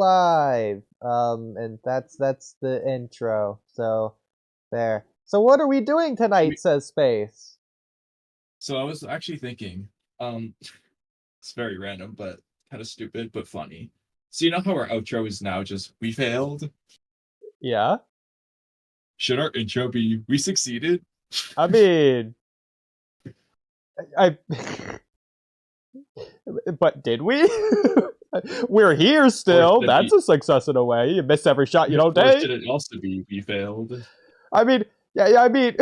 live. And that's the intro. So there. So what are we doing tonight, says Space? So I was actually thinking, it's very random, but kind of stupid, but funny. So you know how our outro is now just "we failed"? Yeah. Should our intro be "we succeeded"? I mean, I but did we? We're here Or still. should it That's be, a success in a way. You miss every shot you don't or take. should it also be "we failed"? I mean, yeah, I mean,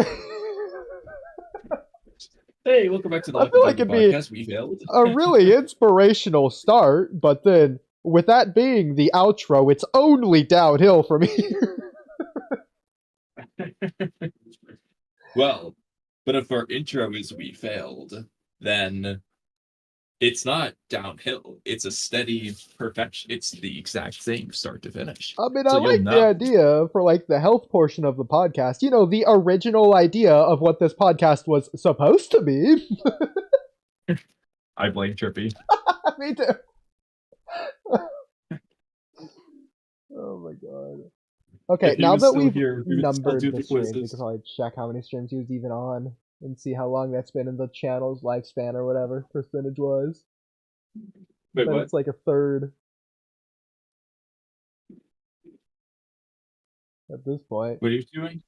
Hey, welcome back to the I Walky feel like Talky it'd be podcast. We failed. a really inspirational start, but then with that being the outro, it's only downhill from here. Well, but if our intro is "we failed," then it's not downhill. It's a steady perfection. It's the exact same start to finish. I mean, I So you'll like the know. idea for like the health portion of the podcast. You know, the original idea of what this podcast was supposed to be. I blame Trippy. Me too. Oh my god. Okay, If he now was that still we've here, we would still numbered do the the streams, we can quizzes. probably check how many streams he was even on and see how long that's been in the channel's lifespan or whatever percentage was. Wait, But what? it's like a third at this point. What are you doing?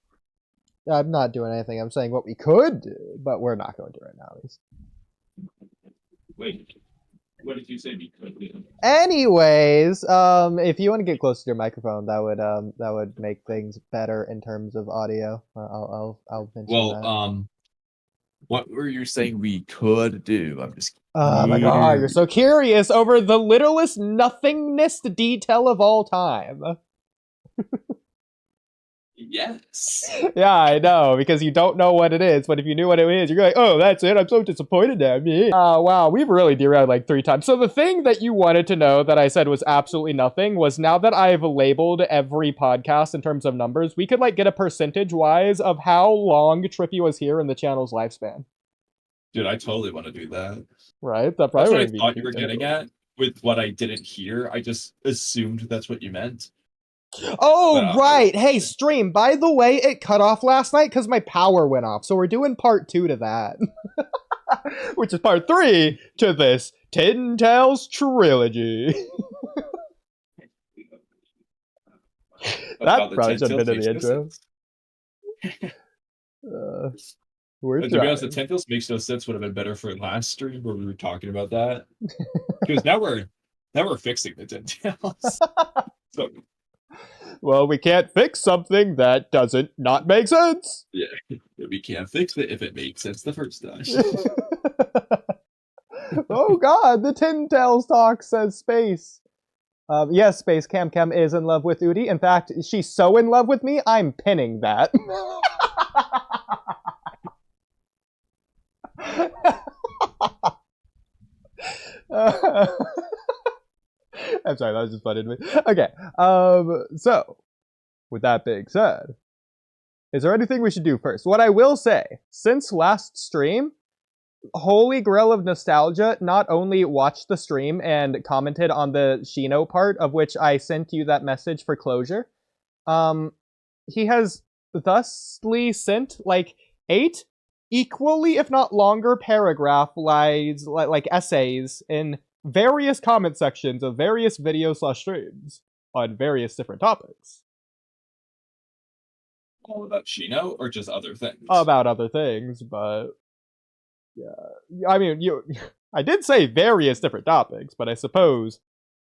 I'm not doing anything. I'm saying what we could do, but we're not going to right now, at least. Wait, what did you say we could do? Anyways, if you want to get closer to your microphone, that would make things better in terms of audio. I'll mention Well, that. what were you saying we could do? I'm just Oh my god, you're so curious over the littlest nothingness detail of all time. yes. Yeah, I know, because you don't know what it is, but if you knew what it is, you're like, oh, that's it, I'm so disappointed at me. Oh, wow, we've really derailed like 3 times. So the thing that you wanted to know that I said was absolutely nothing was now that I've labeled every podcast in terms of numbers, we could like get a percentage-wise of how long Trippy was here in the channel's lifespan. Dude, I totally want to do that. Right? That That's probably what I would be thought you too were getting difficult. at with what I didn't hear. I just assumed that's what you meant. But Oh, I right. Hey, stream. By the way, it cut off last night because my power went off. So we're doing part 2 to that. Which is part 3 to this Ten Tails trilogy. That about the probably should have Tentacles been in makes the no intro. sense. We're To be honest, the trying. Tentacles makes no sense would have been better for last stream where we were talking about that. Because now we're fixing the Tentacles. So Well, we can't fix something that doesn't not make sense. yeah, we can't fix it if it makes sense the first time. Oh god, the Ten Tails talk, says Space. Yes, Space Cam Cam is in love with Oodie. In fact, she's so in love with me, I'm pinning that. I'm sorry, that was just funny to me. Okay, so, with that being said, is there anything we should do first? What I will say, since last stream, Holy Grail of Nostalgia not only watched the stream and commented on the Shino part, of which I sent you that message for closure, he has thusly sent like 8 equally, if not longer, paragraph lies, like essays in various comment sections of various videos slash streams on various different topics. All about Shino or just other things? About other things, but yeah, I mean, I did say various different topics, but I suppose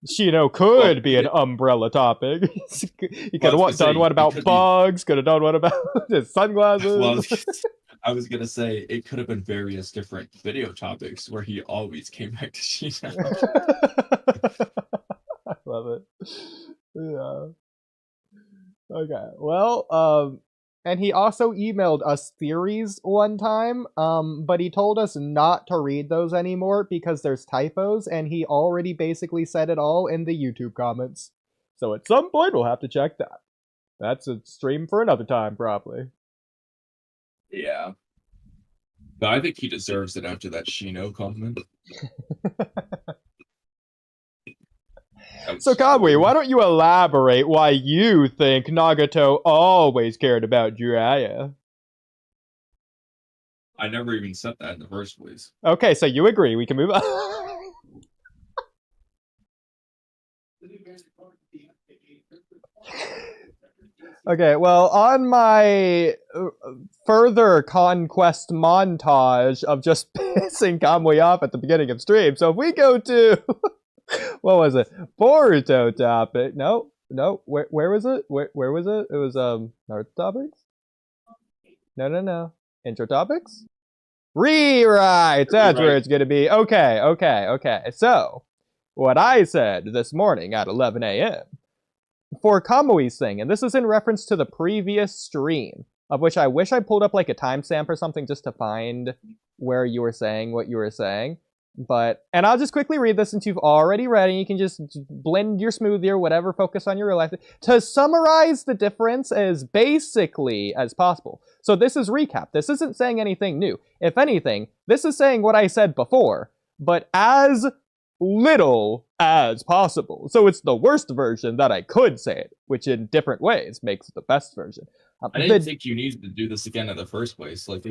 Shino could be an umbrella topic. He could have done one about bugs, could have done one about his sunglasses. Well, I was gonna say it could have been various different video topics where he always came back to Shino. I love it. Yeah. Okay. Well, and he also emailed us theories one time, but he told us not to read those anymore because there's typos, and he already basically said it all in the YouTube comments. So at some point, we'll have to check that. That's a stream for another time, probably. Yeah. But I think he deserves it after that Shino comment. So, Kamui, why don't you elaborate why you think Nagato always cared about Jiraiya? I never even said that in the first place. Okay, so you agree. We can move on. Okay, well, on my further conquest montage of just pissing Kamui off at the beginning of stream, so if we go to, what was it? Boruto topic. No, where was it? Where was it? It was, Naruto topics? No. Intro topics? Rewrite! That's where it's gonna be. Okay. So, what I said this morning at 11 a.m. for Kamui's thing, and this is in reference to the previous stream, of which I wish I pulled up like a timestamp or something just to find where you were saying what you were saying. And I'll just quickly read this since you've already read it. You can just blend your smoothie or whatever, focus on your real life. To summarize the difference as basically as possible. So this is recap. This isn't saying anything new. If anything, this is saying what I said before, but as little as possible. So it's the worst version that I could say it, which in different ways makes it the best version. I didn't think you needed to do this again in the first place. Like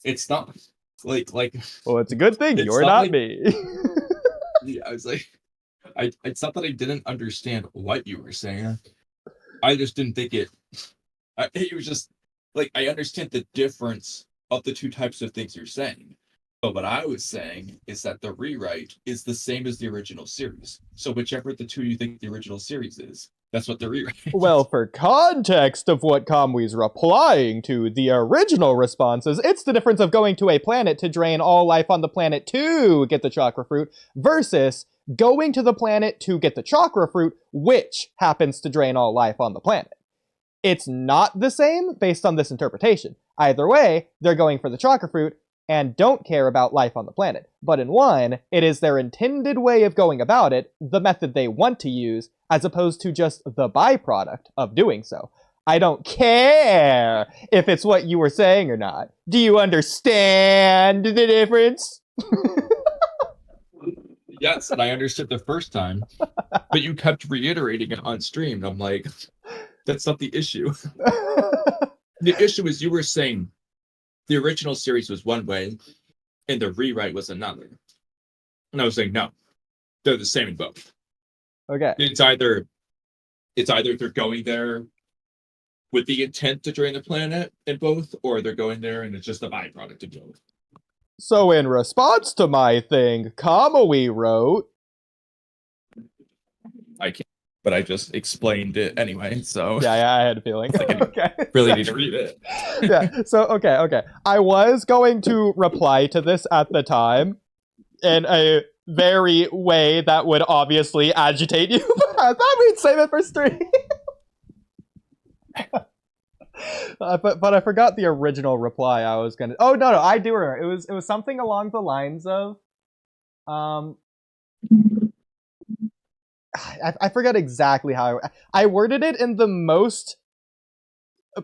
it's not like. Well, it's a good thing you're not me. Yeah, I was like, it's not that I didn't understand what you were saying. I just didn't think it. It was just like I understand the difference of the two types of things you're saying. But what I was saying is that the rewrite is the same as the original series. So whichever the two you think the original series is, that's what the rewrite is. Well, for context of what Kamui's replying to, the original response is, it's the difference of going to a planet to drain all life on the planet to get the chakra fruit versus going to the planet to get the chakra fruit, which happens to drain all life on the planet. It's not the same based on this interpretation. Either way, they're going for the chakra fruit and don't care about life on the planet. But in one, it is their intended way of going about it, the method they want to use, as opposed to just the byproduct of doing so. I don't care if it's what you were saying or not. Do you understand the difference? Yes, and I understood the first time, but you kept reiterating it on stream. I'm like, that's not the issue. The issue is you were saying the original series was one way, and the rewrite was another. And I was saying, no, they're the same in both. Okay. It's either they're going there with the intent to drain the planet in both, or they're going there and it's just a byproduct of both. So in response to my thing, Kamui wrote... I can't, but I just explained it anyway, so... Yeah, I had a feeling. Okay. Really need to read it. Yeah, so, okay. I was going to reply to this at the time in a very way that would obviously agitate you, but I thought we'd save it for stream. But I forgot the original reply I was gonna... Oh, no, I do remember. It was something along the lines of... I forgot exactly how I worded it in the most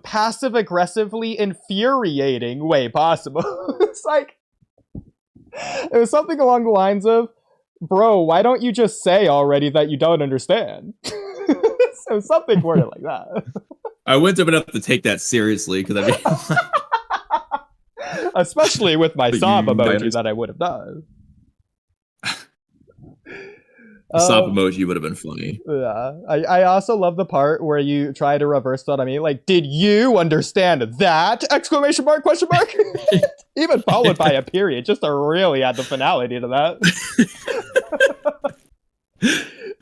passive-aggressively infuriating way possible. It's like... It was something along the lines of, bro, why don't you just say already that you don't understand? So something worded like that. I wouldn't have been able to take that seriously, because I mean... Especially with my sob emoji that I would have done. The sob emoji would have been funny. Yeah. I also love the part where you try to reverse that on me. Like, did you understand that? Exclamation mark, question mark? Even followed by a period, just to really add the finality to that.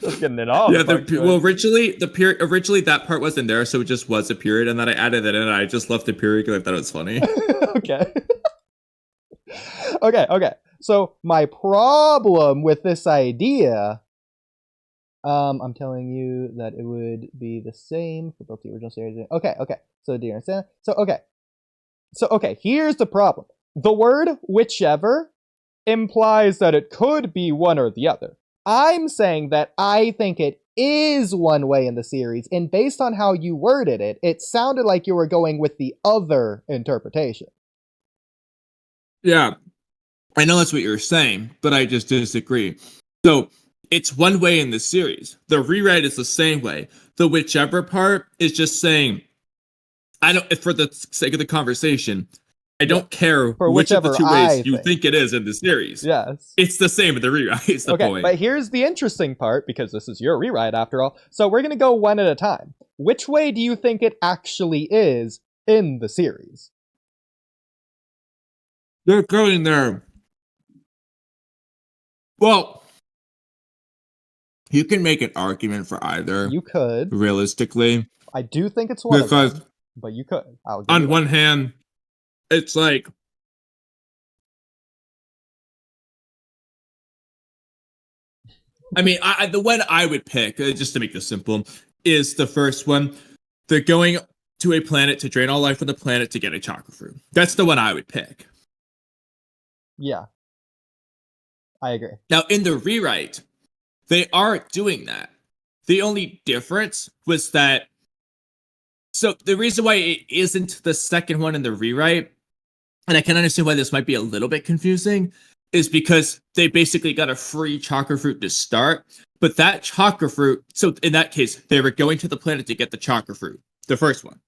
Just getting it all. Yeah, originally that part wasn't there, so it just was a period, and then I added it in, and I just left the period because I thought it was funny. Okay. So my problem with this idea, I'm telling you that it would be the same for both the original series. Okay. So do you understand? So okay. Here's the problem. The word whichever implies that it could be one or the other. I'm saying that I think it is one way in the series, and based on how you worded it, it sounded like you were going with the other interpretation. Yeah, I know that's what you're saying, but I just disagree. So it's one way in the series. The rewrite is the same way. The whichever part is just saying, I don't, for the sake of the conversation, I don't care For which of the whichever two ways I you think. think it is in the series. Yes. It's the same in the rewrite, is the Okay, point. but here's the interesting part, because this is your rewrite after all. So we're going to go one at a time. Which way do you think it actually is in the series? They're going there. Well, you can make an argument for either, You could. realistically. I do think it's one Because of them, but you could. I'll give you on that. one hand, it's like, I mean, the one I would pick, just to make this simple, is the first one. They're going to a planet to drain all life from the planet to get a chakra fruit. That's the one I would pick. Yeah. I agree. Now, in the rewrite, they are doing that. The only difference was that. So, the reason why it isn't the second one in the rewrite, and I can understand why this might be a little bit confusing, is because they basically got a free chakra fruit to start. But that chakra fruit, so in that case, they were going to the planet to get the chakra fruit, the first one.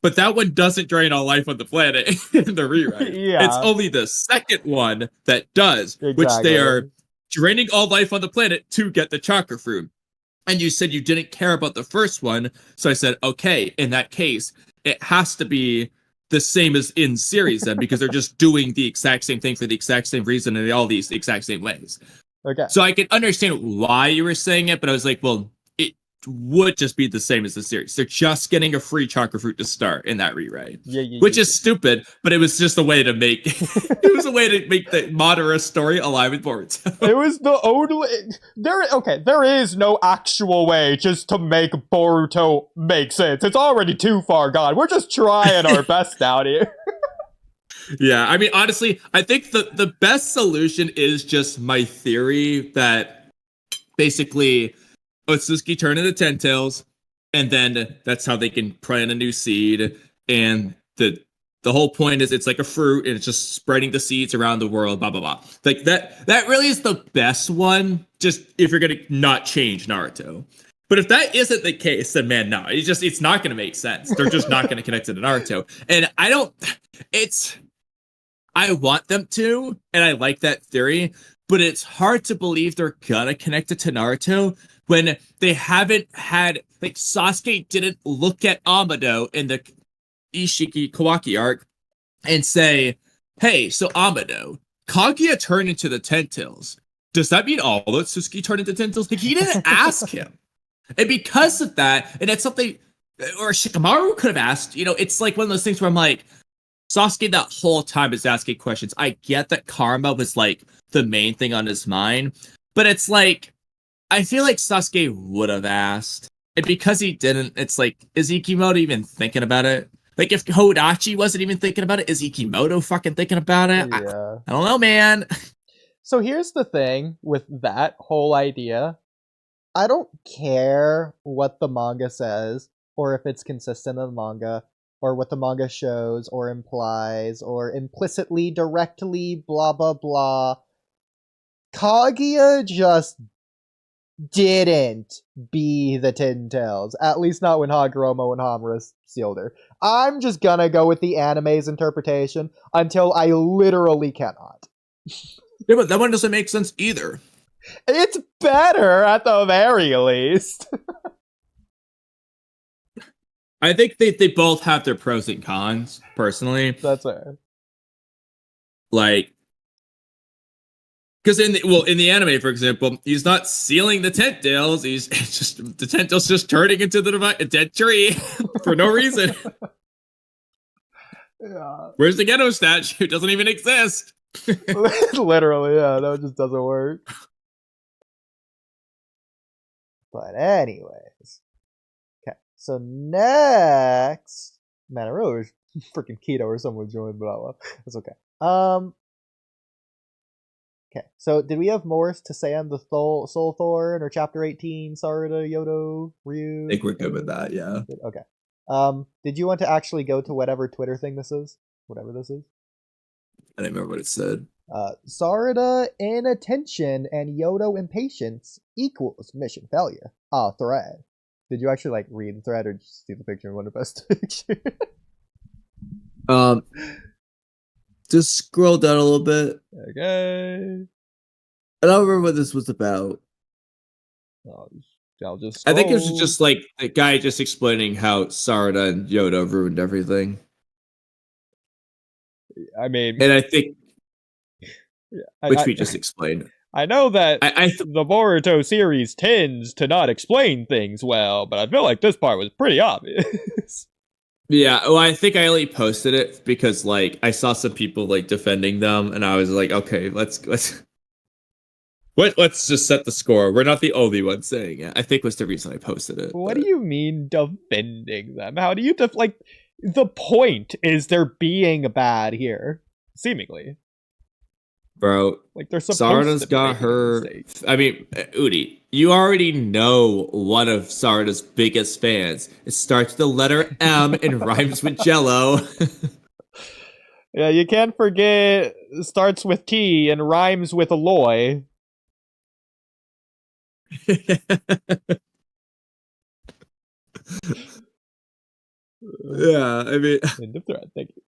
But that one doesn't drain all life on the planet in the rewrite. Yeah. It's only the second one that does, which they are draining all life on the planet to get the chakra fruit. And you said you didn't care about the first one, so I said, okay, in that case, it has to be the same as in series then, because they're just doing the exact same thing for the exact same reason in all these exact same ways. Okay. So I can understand why you were saying it, but I was like, well, it would just be the same as the series. They're just getting a free chakra fruit to start in that rewrite, which is stupid, but it was just a way to make it was a way to make the Madara story alive with Boruto. It was the only there is no actual way just to make Boruto make sense. It's already too far gone. We're just trying our best out here. Yeah, I mean, honestly, I think the best solution is just my theory that basically Otsutsuki turn into Ten Tails, and then that's how they can plant a new seed. And the whole point is it's like a fruit, and it's just spreading the seeds around the world. Blah blah blah. Like that really is the best one. Just if you're gonna not change Naruto. But if that isn't the case, then man, no, it's not gonna make sense. They're just not gonna connect it to Naruto. And I want them to, and I like that theory, but it's hard to believe they're gonna connect it to Naruto when they haven't had, like, Sasuke didn't look at Amado in the Ishiki Kawaki arc and say, hey, so Amado, Kaguya turned into the Ten Tails. Does that mean all of Sasuke turned into Ten Tails? Like, he didn't ask him. And because of that, and it's something, or Shikamaru could have asked, it's like one of those things where I'm like, Sasuke that whole time is asking questions. I get that karma was like the main thing on his mind, but it's like, I feel like Sasuke would have asked. And because he didn't, it's like, is Ikimoto even thinking about it? Like, if Hodachi wasn't even thinking about it, is Ikimoto fucking thinking about it? Yeah. I don't know, man. So here's the thing with that whole idea. I don't care what the manga says, or if it's consistent in the manga, or what the manga shows, or implies, or implicitly, directly, blah, blah, blah. Kaguya just didn't be the Ten Tails. At least not when Hagoromo and Hamura sealed her. I'm just gonna go with the anime's interpretation until I literally cannot. Yeah, but that one doesn't make sense either. It's better at the very least. I think they both have their pros and cons, personally. That's fair. Like, because in the anime, for example, he's not sealing the Ten Tails. He's just the Ten Tails just turning into a dead tree for no reason. Yeah. Where's the Ghetto statue? It doesn't even exist. Literally, yeah, that just doesn't work. But anyways. Okay, so next... Man, I really wish freaking Keto or someone joined, but oh well. That's okay. Okay, so did we have more to say on the Soul Thorn or Chapter 18, Sarada, Yodo, Ryu? I think we're good with that, yeah. Okay. Did you want to actually go to whatever Twitter thing this is? Whatever this is? I don't remember what it said. Sarada inattention and Yodo impatience equals mission failure. Thread. Did you actually like read the thread or just see the picture and want to post the picture? Just scroll down a little bit. Okay. I don't remember what this was about. I'll just. I think it was just like the guy just explaining how Sarada and Yoda ruined everything. I mean, and I think, which we just explained. I know that the Boruto series tends to not explain things well, but I feel like this part was pretty obvious. Yeah, well, I think I only posted it because like I saw some people like defending them, and I was like, okay, let's just set the score. We're not the only ones saying it. I think was the reason I posted it. What do you mean defending them? How do you like? The point is they're being bad here, seemingly. Bro, like they're supposed Sarada's to be got her. I mean, Oodie, you already know one of Sarada's biggest fans. It starts with the letter M and rhymes with Jello. Yeah, you can't forget. Starts with T and rhymes with Aloy. Yeah, I mean, end of thread. Thank you.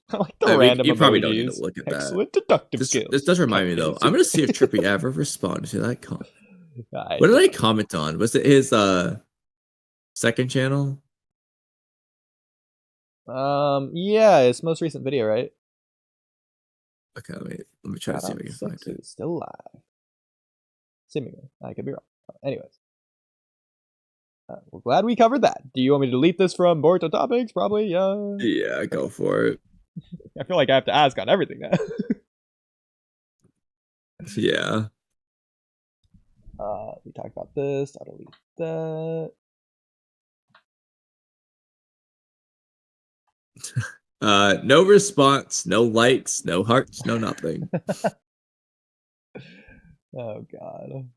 I like the random you probably emojis. don't need to look at that. Excellent deductive skills. This does remind me though. I'm gonna see if Trippy ever responded to that comment. What did I comment on? Was it his second channel? Yeah, his most recent video, right? Okay, let me try to see if I can find it. Still live. Seemingly, I could be wrong. Anyways. We're glad we covered that. Do you want me to delete this from Boruto topics? Probably, yeah. Yeah, go for it. I feel like I have to ask on everything now. Yeah. We talked about this. I'll delete that. No response, no likes, no hearts, no nothing. Oh god.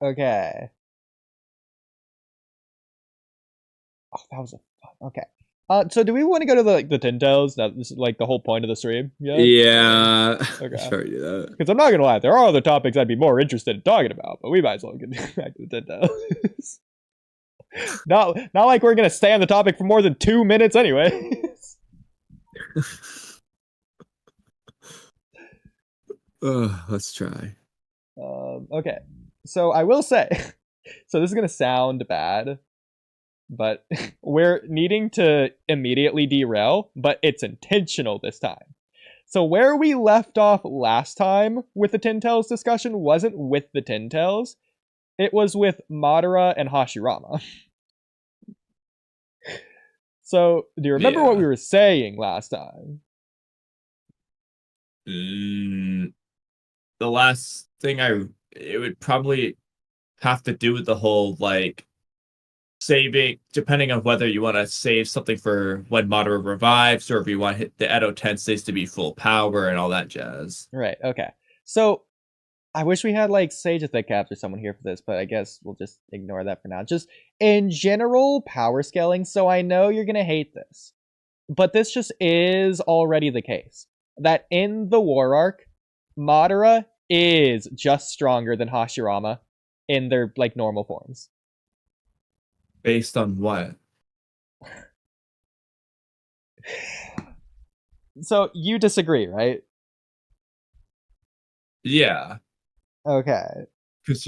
Okay. Oh, that was a fun. Okay. So do we want to go to the Tintels? That this is like the whole point of the stream. Yeah. Yeah. Okay. Sure, do that. Because I'm not gonna lie, there are other topics I'd be more interested in talking about, but we might as well get back to the Tintels. not like we're gonna stay on the topic for more than 2 minutes, anyways. Let's try. Okay. So I will say, so this is gonna sound bad, but we're needing to immediately derail, but it's intentional this time. So where we left off last time with the Tintels discussion wasn't with the Tintels, it was with Madara and Hashirama. So do you remember what we were saying last time? The last thing it would probably have to do with the whole like saving, depending on whether you want to save something for when Madara revives or if you want the Edo Tenseis to be full power and all that jazz. Right, okay. So I wish we had like Sage of Thick Caps or someone here for this, but I guess we'll just ignore that for now. Just in general power scaling, so I know you're gonna hate this, but this just is already the case. That in the War Arc, Madara is just stronger than Hashirama in their like normal forms. Based on what? So you disagree, right? Yeah. Okay. Because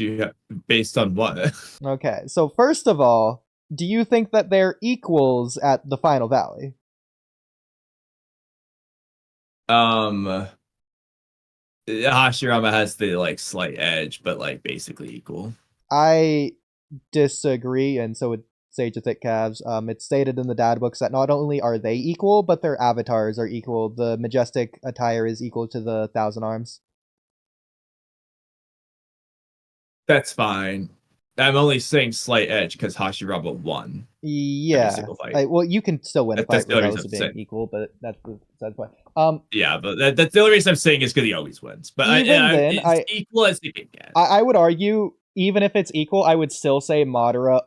based on what? Okay. So first of all, do you think that they're equals at the Final Valley? Hashirama has the like slight edge, but like basically equal. I disagree, and so would Sage of Thick Calves. It's stated in the dad books that not only are they equal, but their avatars are equal. The majestic attire is equal to the Thousand Arms. That's fine. I'm only saying slight edge because Hashirama won. Yeah. Well, you can still win a fight regardless of being equal, but that's the point. Yeah, but that's the only reason I'm saying is because he always wins. But it's equal as you can get. I would argue, even if it's equal, I would still say Madara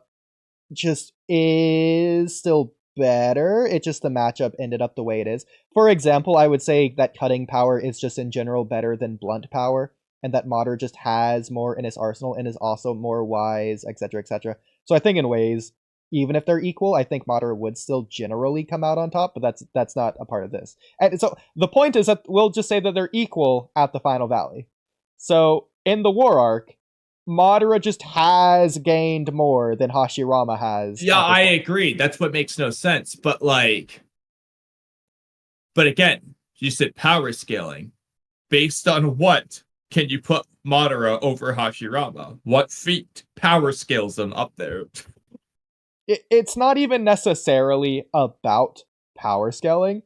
just is still better. It's just the matchup ended up the way it is. For example, I would say that cutting power is just in general better than blunt power, and that Madara just has more in his arsenal and is also more wise, etc., etc. So I think in ways, even if they're equal, I think Madara would still generally come out on top, but that's not a part of this. And so the point is that we'll just say that they're equal at the Final Valley. So in the War Arc, Madara just has gained more than Hashirama has. Yeah, I point. agree. That's what makes no sense. But again, you said power scaling. Based on what can you put Madara over Hashirama? What feat power scales them up there? It's not even necessarily about power scaling.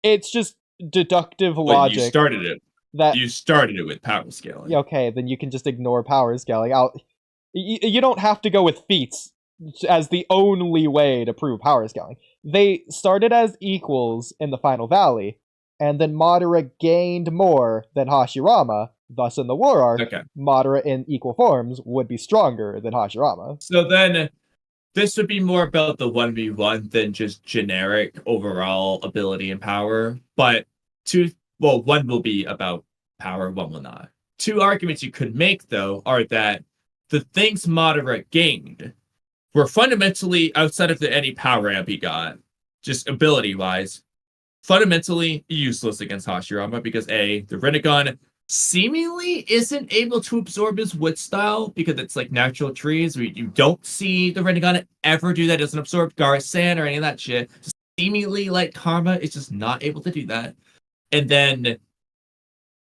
It's just deductive logic. You started it. That you started it with power scaling. Okay, then you can just ignore power scaling. You don't have to go with feats as the only way to prove power scaling. They started as equals in the Final Valley, and then Madara gained more than Hashirama. Thus, in the War Arc, Madara in equal forms would be stronger than Hashirama. So then, this would be more about the 1v1 than just generic overall ability and power. But one will be about power, one will not. Two arguments you could make, though, are that the things Madara gained were fundamentally, outside of any power amp he got, just ability-wise, fundamentally useless against Hashirama because A, the Rinnegan seemingly isn't able to absorb his wood style because it's like natural trees. You don't see the Rinnegan ever do that. It doesn't absorb Gar's sand or any of that shit. Just seemingly like Karma is just not able to do that. And then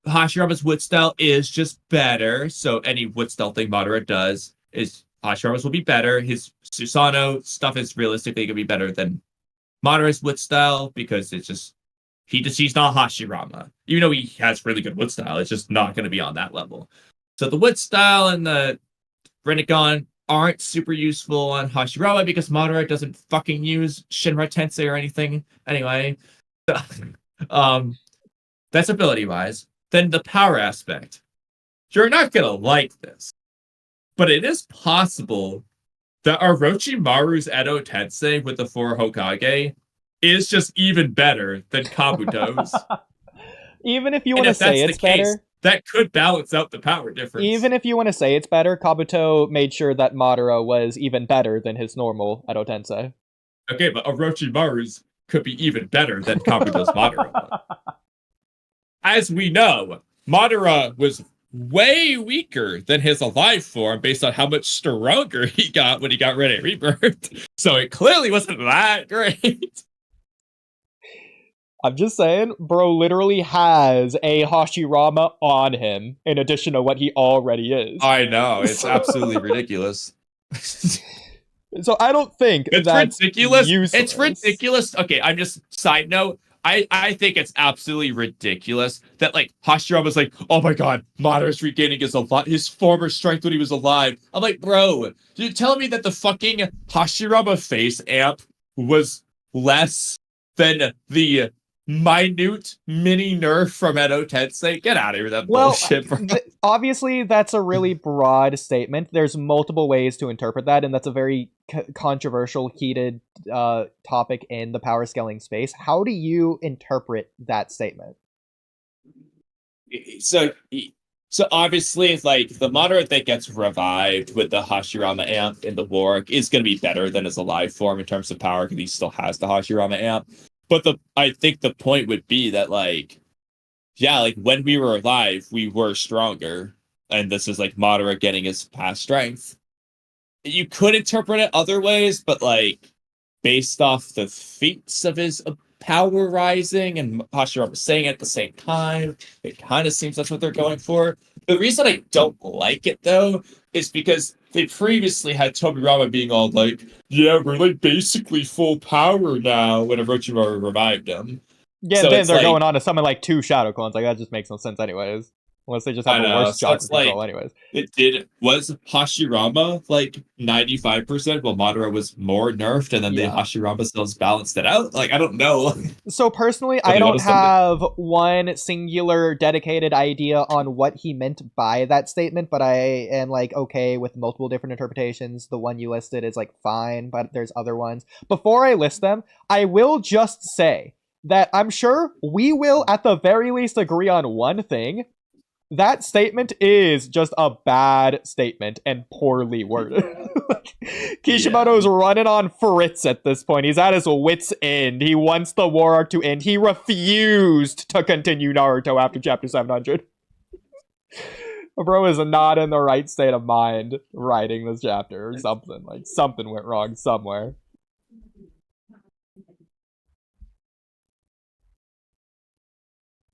Hashirama's wood style is just better. So any wood style thing Madara does is Hashirama's will be better. His Susanoo stuff is realistically going to be better than Madara's wood style because it's just he's not Hashirama. Even though he has really good wood style, it's just not going to be on that level. So the wood style and the Rinnegan aren't super useful on Hashirama because Madara doesn't fucking use Shinra Tensei or anything. Anyway, that's ability-wise. Then the power aspect. You're not going to like this, but it is possible that Orochimaru's Edo Tensei with the 4 Hokage is just even better than Kabuto's. Even if you want to say it's better, that could balance out the power difference. Even if you want to say it's better, Kabuto made sure that Madara was even better than his normal Edo Tensei. Okay, but Orochimaru's could be even better than Kabuto's Madara. As we know, Madara was way weaker than his alive form based on how much stronger he got when he got rid of Rebirth. So it clearly wasn't that great. I'm just saying, bro literally has a Hashirama on him in addition to what he already is. I know, it's absolutely ridiculous. So I don't think that's ridiculous. Useless. It's ridiculous. Okay, I'm just side note. I think it's absolutely ridiculous that like Hashirama's like, oh my god, Madara's regaining his former strength when he was alive. I'm like, bro, you're telling me that the fucking Hashirama face amp was less than the minute mini nerf from Edo Tensei? Get out of here with that bullshit, bro. Obviously, that's a really broad statement. There's multiple ways to interpret that, and that's a very controversial, heated topic in the power scaling space. How do you interpret that statement? So obviously, like, the Madara that gets revived with the Hashirama amp in the War Arc is going to be better than his alive form in terms of power because he still has the Hashirama amp. But I think the point would be that, like, yeah, like, when we were alive, we were stronger. And this is, like, Madara getting his past strength. You could interpret it other ways, but, like, based off the feats of his power rising and Hashirama saying it at the same time, it kind of seems that's what they're going for. The reason I don't like it, though, is because they previously had Tobirama being all like, yeah, we're like basically full power now when Orochimaru revived him. Yeah, so then they're like, going on to summon like 2 Shadow Clones. Like, that just makes no sense anyways. Unless they just have I a know, worse so chakra it's like control anyways. was Hashirama like 95% while Madara was more nerfed, and then the Yeah. Hashirama cells balanced it out? Like, I don't know. So personally, But I they don't noticed something. have one singular dedicated idea on what he meant by that statement, but I am like okay with multiple different interpretations. The one you listed is like fine, but there's other ones. Before I list them, I will just say that I'm sure we will at the very least agree on one thing. That statement is just a bad statement and poorly worded. Kishimoto's running on Fritz at this point. He's at his wit's end. He wants the war arc to end. He refused to continue Naruto after chapter 700. Bro is not in the right state of mind writing this chapter or something. Like, something went wrong somewhere.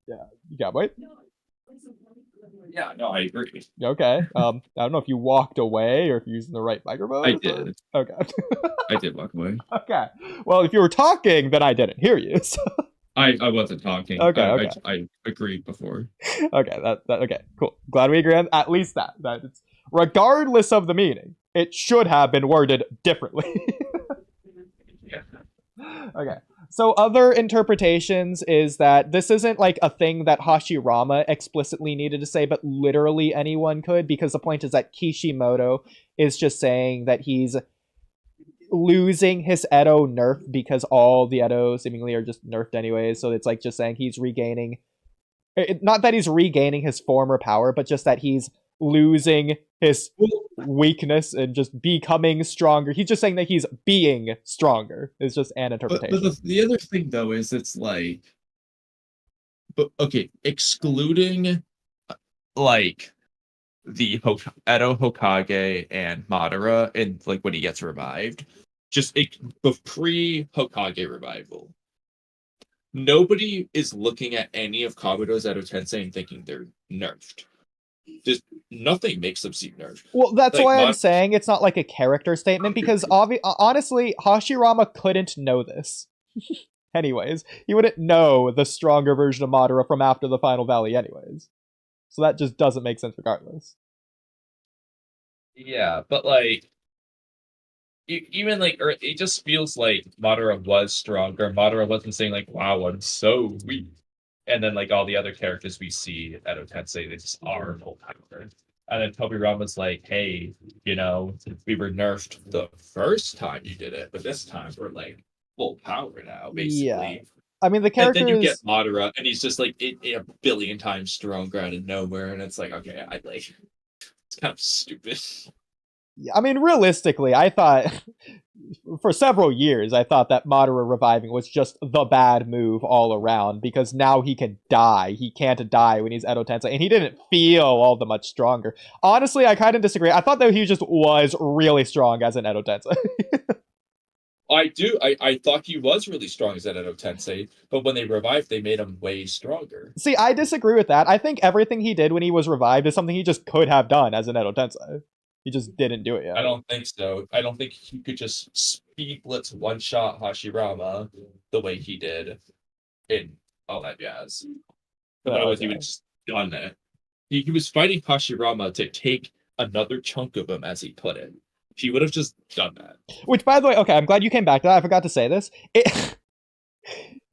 Yeah, you got wait. Yeah, no, I agree. Okay. I don't know if you walked away or if you're using the right microphone. I did. Okay. I did walk away. Okay. Well, if you were talking, then I didn't hear you. So. I wasn't talking. Okay. I agreed before. Okay. That okay. Cool. Glad we agree on at least that. That it's regardless of the meaning, it should have been worded differently. Yeah. Okay. So other interpretations is that this isn't like a thing that Hashirama explicitly needed to say, but literally anyone could, because the point is that Kishimoto is just saying that he's losing his Edo nerf because all the Edo seemingly are just nerfed anyways. So it's like just saying he's regaining, not that he's regaining his former power, but just that he's losing his weakness and just becoming stronger. He's just saying that he's being stronger. It's just an interpretation. But the other thing though is it's like, but okay, excluding like the Edo Hokage and Madara, and like when he gets revived, just the pre Hokage revival. Nobody is looking at any of Kabuto's Edo Tensei and thinking they're nerfed. Just nothing makes them seem nerfed. Well, that's like, why I'm saying it's not like a character statement, because honestly, Hashirama couldn't know this. Anyways, he wouldn't know the stronger version of Madara from after the Final Valley anyways. So that just doesn't make sense regardless. Yeah, but like, even like, or it just feels like Madara was stronger. Madara wasn't saying like, "Wow, I'm so weak," and then like all the other characters we see at Otensei, they just are full power. And then Tobirama's like, "Hey, you know, we were nerfed the first time you did it, but this time we're like full power now, basically." Yeah. I mean, the characters... And then you get Madara, and he's just like a billion times stronger out of nowhere, and it's like, okay, I like, it's kind of stupid. Yeah, I mean, realistically, I thought for several years, I thought that Madara reviving was just the bad move all around, because now he can die. He can't die when he's Edo Tensei, and he didn't feel all the much stronger. Honestly, I kind of disagree. I thought that he just was really strong as an Edo Tensei. I thought he was really strong as an Edo Tensei, but when they revived, they made him way stronger. See, I disagree with that. I think everything he did when he was revived is something he just could have done as an Edo Tensei. He just didn't do it yet. I don't think so. I don't think he could just speed blitz one shot Hashirama the way he did in all that jazz. But otherwise, he would have just done it. He was fighting Hashirama to take another chunk of him, as he put it. He would have just done that. Which, by the way, okay, I'm glad you came back to that. I forgot to say this. This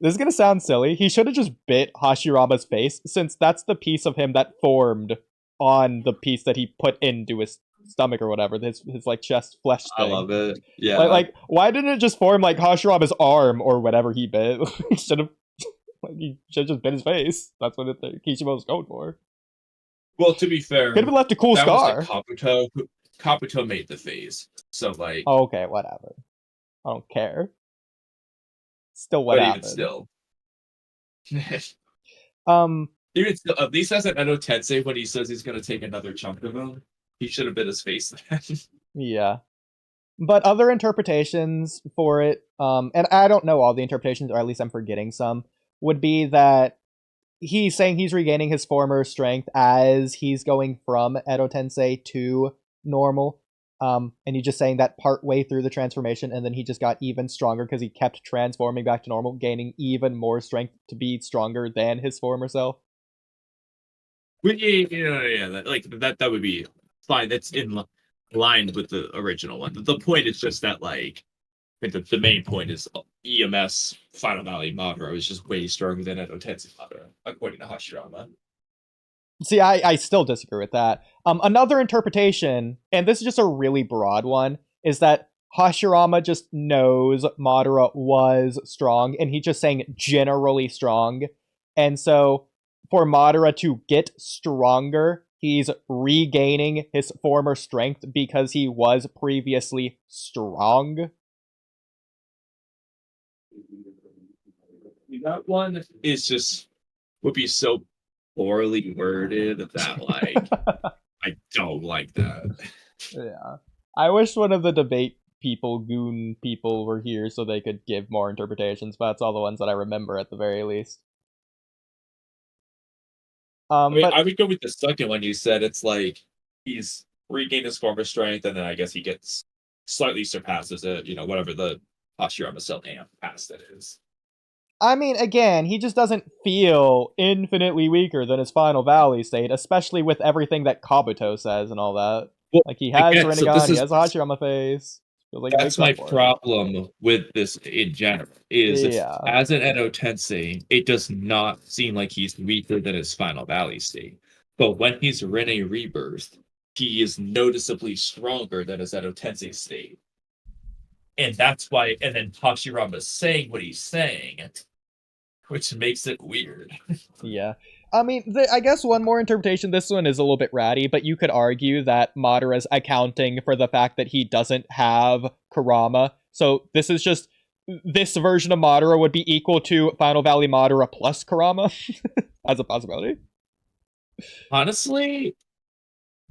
is going to sound silly. He should have just bit Hashirama's face, since that's the piece of him that formed on the piece that he put into his stomach or whatever, his like chest flesh thing. I love it. Yeah. Like why didn't it just form like Hashirama's arm or whatever he bit? He should have just bit his face. That's what Kishimoto was going for. Well, to be fair, could have left a cool scar. Kabuto made the face, so like. Okay, whatever. I don't care. Still, what happened? Even still, at least as an Edo Tensei, when he says he's gonna take another chunk of him, he should have bit his face then. Yeah. But other interpretations for it, and I don't know all the interpretations, or at least I'm forgetting some, would be that he's saying he's regaining his former strength as he's going from Edo Tensei to normal. And he's just saying that part way through the transformation, and then he just got even stronger because he kept transforming back to normal, gaining even more strength to be stronger than his former self. That would be fine. That's in line with the original one. The point is just that like the main point is EMS Final Valley Madara is just way stronger than Edo Tensei Madara, according to Hashirama. See, I still disagree with that. Another interpretation, and this is just a really broad one, is that Hashirama just knows Madara was strong, and he's just saying generally strong. And so, for Madara to get stronger, he's regaining his former strength because he was previously strong. That one is just would be so poorly worded that like I don't like that. Yeah. I wish one of the debate people, goon people, were here so they could give more interpretations, but that's all the ones that I remember at the very least. I would go with the second one you said. It's like he's regained his former strength, and then I guess he gets slightly surpasses it, whatever the Hashirama Cell amp past it is. I mean, again, he just doesn't feel infinitely weaker than his Final Valley state, especially with everything that Kabuto says and all that. Well, Like, he has again, Rinnegan, he has a Hashirama face. Feels like that's my problem with this in general, is Yeah. as an Edo Tensei, it does not seem like he's weaker than his Final Valley state. But when he's Rinne Rebirth, he is noticeably stronger than his Edo Tensei state. And that's why, and then Hashirama's saying what he's saying, which makes it weird. Yeah. I mean, I guess one more interpretation, this one is a little bit ratty, but you could argue that Madara's accounting for the fact that he doesn't have Kurama. So this is just, this version of Madara would be equal to Final Valley Madara plus Kurama as a possibility. Honestly,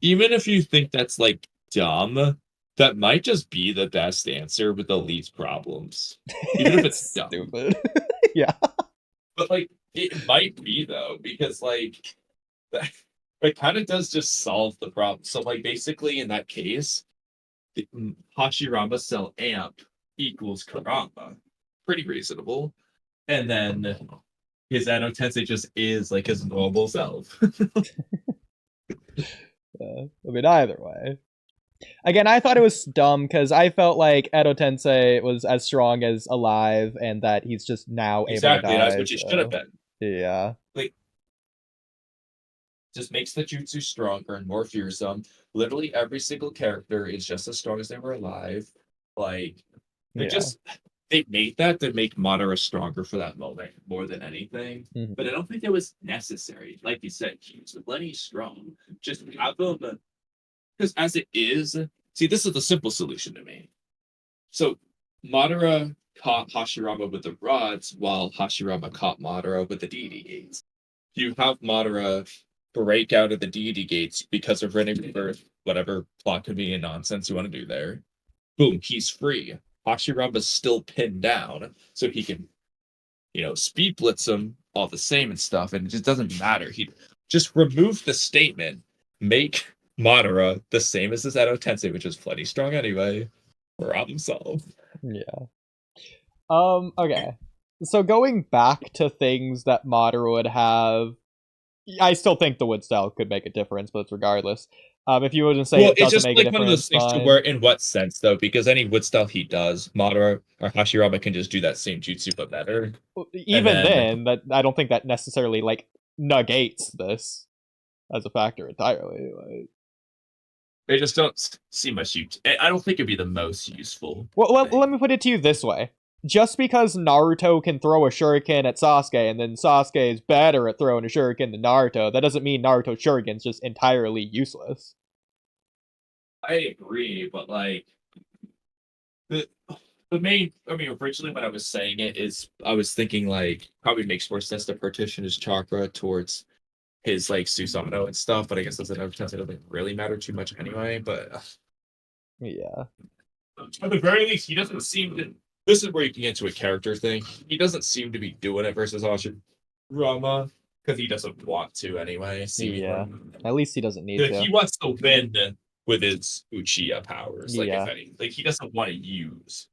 even if you think that's like dumb, that might just be the best answer with the least problems. Even if it's dumb. Stupid. Yeah. But like it might be though, because like it kind of does just solve the problem. So like basically in that case, the Hashirama Cell amp equals Kurama. Pretty reasonable. And then his Edo Tensei just is like his normal self. I mean, either way. Again, I thought it was dumb because I felt like Edo Tensei was as strong as alive, and that he's just now Exactly, able to die. that's what he should have been. Yeah. Like, just makes the jutsu stronger and more fearsome. Literally every single character is just as strong as they were alive. Like, they made that to make Madara stronger for that moment more than anything. Mhm. But I don't think it was necessary. Like you said, he was plenty strong. Just have them, because as it is, see, this is the simple solution to me. So Madara caught Hashirama with the rods, while Hashirama caught Madara with the deity gates. You have Madara break out of the deity gates because of Rinne Rebirth, whatever plot convenient nonsense you want to do there. Boom, he's free. Hashirama's still pinned down, so he can, speed blitz him all the same and stuff, and it just doesn't matter. He just remove the statement, make Madara the same as his Edo Tensei, which is plenty strong anyway. Problem solved. Yeah. Okay. So going back to things that Madara would have, I still think the wood style could make a difference, but regardless. If you wouldn't say it doesn't it's just make a like one of those difference, things to where, in what sense though? Because any wood style he does, Madara or Hashirama can just do that same jutsu but better. even then, that I don't think that necessarily like negates this as a factor entirely. Like, They just don't see much use. I don't think it'd be the most useful. well, let me put it to you this way. Just because Naruto can throw a shuriken at Sasuke, and then Sasuke is better at throwing a shuriken than Naruto, that doesn't mean Naruto's shuriken's just entirely useless. I agree, but like the main, originally when I was saying it is I was thinking like probably makes more sense to partition his chakra towards his like Susanoo and stuff, but I guess that's another sense it doesn't really matter too much anyway. But Yeah. at the very least, he doesn't seem to. This is where you can get into a character thing. He doesn't seem to be doing it versus Hashirama because he doesn't want to anyway. Yeah. At least he doesn't need to. He wants to win with his Uchiha powers. Like, Yeah. if any, like he doesn't want to use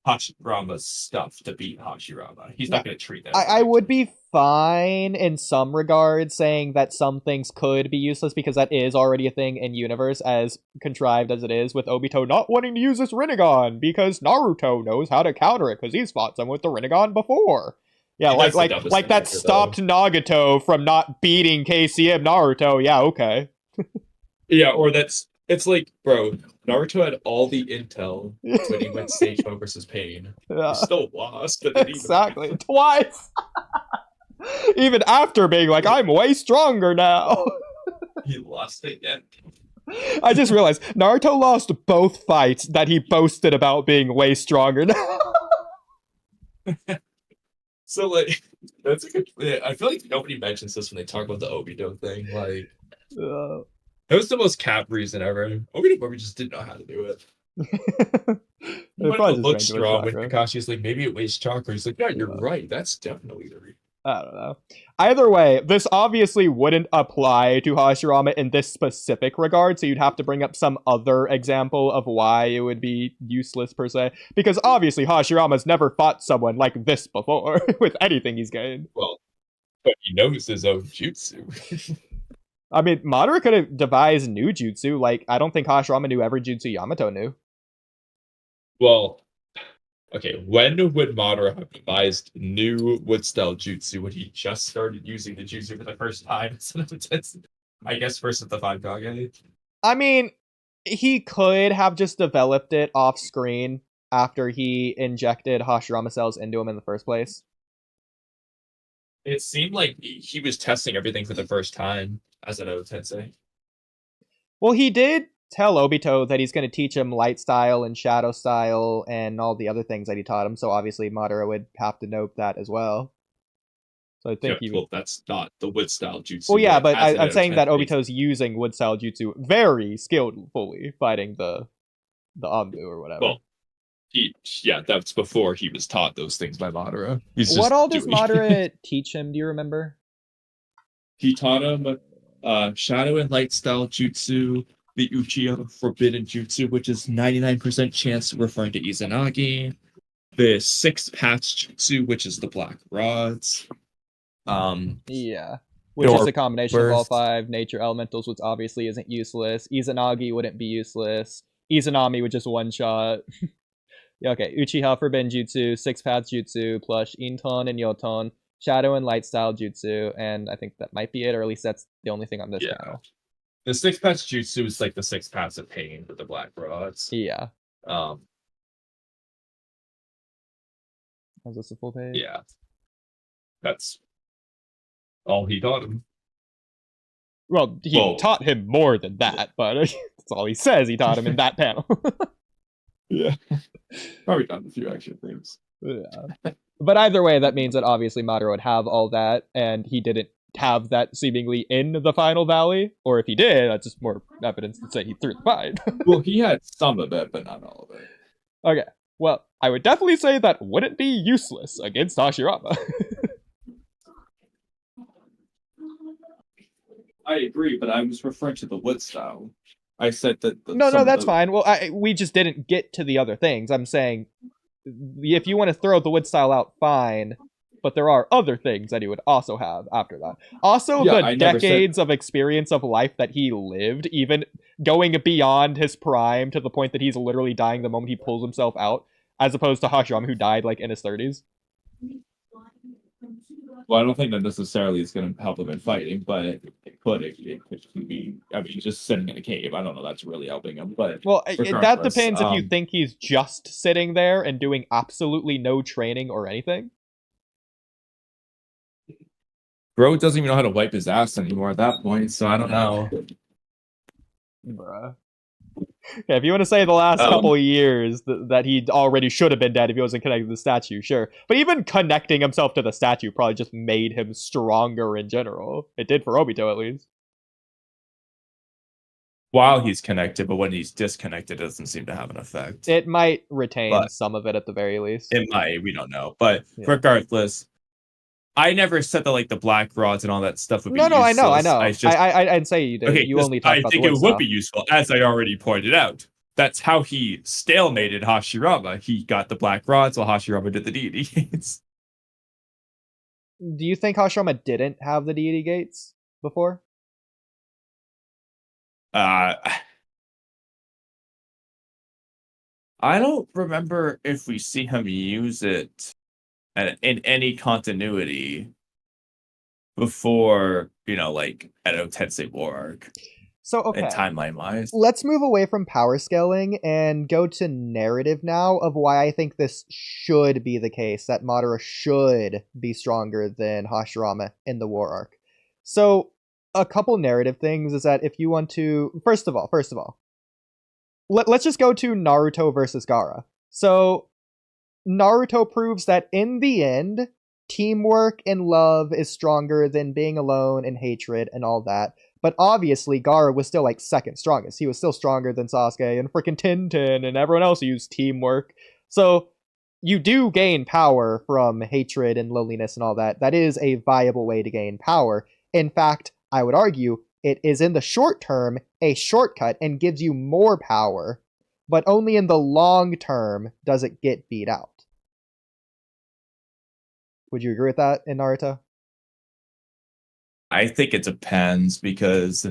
Hashirama's stuff to beat Hashirama. He's not going to treat that. I would be fine in some regards, saying that some things could be useless because that is already a thing in universe, as contrived as it is, with Obito not wanting to use this Rinnegan because Naruto knows how to counter it because he's fought someone with the Rinnegan before. Yeah, That's the like dumbest like thing that ever, though. stopped Nagato from not beating KCM Naruto. Yeah, okay. Yeah, or it's like, bro, Naruto had all the intel when he went stage 1 versus Pain. Yeah, He still lost, but then exactly. Twice. Even after being like, I'm way stronger now. he lost again. I just realized Naruto lost both fights that he boasted about being way stronger now. So like, that's a good. I feel like nobody mentions this when they talk about the Obito thing. Like, that was the most cap reason ever. Obito probably just didn't know how to do it. He It wanted probably to just look drank too much strong when chakra. Kakashi's like, maybe it wastes chakra. He's like, yeah, you're Yeah. right. That's definitely the reason. I don't know. Either way, this obviously wouldn't apply to Hashirama in this specific regard, so you'd have to bring up some other example of why it would be useless per se. Because obviously Hashirama's never fought someone like this before with anything he's gained. Well, but he knows his own jutsu. I mean, Madara could have devised new jutsu. Like, I don't think Hashirama knew every jutsu Yamato knew. Well, okay, when would Madara have devised new wood style jutsu when he just started using the jutsu for the first time? I guess versus the five Kage. I mean, he could have just developed it off screen after he injected Hashirama cells into him in the first place. It seemed like he was testing everything for the first time as an Tensei. Well, he did tell Obito that he's going to teach him light style and shadow style and all the other things that he taught him, so obviously Madara would have to note that as well. So I think he would... Well, that's not the wood style jutsu. Well, yeah, but as I'm saying that Tensei. Obito's using wood style jutsu very skillfully, fighting the Anbu or whatever. Well, that's before he was taught those things by Madara. What all does Madara teach him, do you remember? He taught him shadow and light style jutsu, the Uchiha forbidden jutsu, which is 99% chance referring to Izanagi, the six path jutsu, which is the black rods. Yeah. Which is a combination of all burst. 5 nature elementals, which obviously isn't useless. Izanagi wouldn't be useless. Izanami would just one-shot. Yeah, okay, Uchiha Forbidden Jutsu, Six Paths Jutsu, plus Inton and Yoton, Shadow and Light Style Jutsu, and I think that might be it, or at least that's the only thing on this panel. The six paths jutsu is like the six paths of pain with the black rods. Yeah. Is this a full page? Yeah. That's all he taught him. Well, he taught him more than that, but that's all he says he taught him in that panel. Yeah. Probably done a few extra things. Yeah. But either way, that means that obviously Madara would have all that, and he didn't have that seemingly in the final valley. Or if he did, that's just more evidence to say he threw the fight. Well, he had some of it, but not all of it. Okay. Well, I would definitely say that wouldn't be useless against Hashirama. I agree, but I was referring to the wood style. I said that... No, that's fine. Well, we just didn't get to the other things. I'm saying, if you want to throw the wood style out, fine. But there are other things that he would also have after that. Also, the decades of experience of life that he lived, even going beyond his prime to the point that he's literally dying the moment he pulls himself out, as opposed to Hashirama, who died, like, in his 30s. Well, I don't think that necessarily is going to help him in fighting, but it could be. I mean, just sitting in a cave. I don't know. That's really helping him. But well, that depends if you think he's just sitting there and doing absolutely no training or anything. Bro doesn't even know how to wipe his ass anymore at that point, so I don't know. Bruh. Yeah, if you want to say the last couple of years that he already should have been dead if he wasn't connected to the statue, sure. But even connecting himself to the statue probably just made him stronger in general. It did for Obito, at least. While he's connected, but when he's disconnected, it doesn't seem to have an effect. It might retain some of it at the very least. It might, we don't know. But regardless, I never said that like the black rods and all that stuff would be useless. I know. I didn't say you did. Okay, you only talked about the wood I think it style. would be useful, as I already pointed out. That's how he stalemated Hashirama. He got the black rods while Hashirama did the deities. Do you think Hashirama didn't have the deity gates before? Uh, I don't remember if we see him use it in any continuity before, like Edo Tensei War Arc So, and okay. timeline wise. Let's move away from power scaling and go to narrative now of why I think this should be the case, that Madara should be stronger than Hashirama in the war arc. So, a couple narrative things is that if you want to, first of all, let's just go to Naruto versus Gaara. So, Naruto proves that in the end, teamwork and love is stronger than being alone and hatred and all that. But obviously, Gaara was still like second strongest. He was still stronger than Sasuke and freaking Tintin and everyone else who used teamwork. So you do gain power from hatred and loneliness and all that. That is a viable way to gain power. In fact, I would argue it is in the short term a shortcut and gives you more power, but only in the long term does it get beat out. Would you agree with that in Naruto? I think it depends because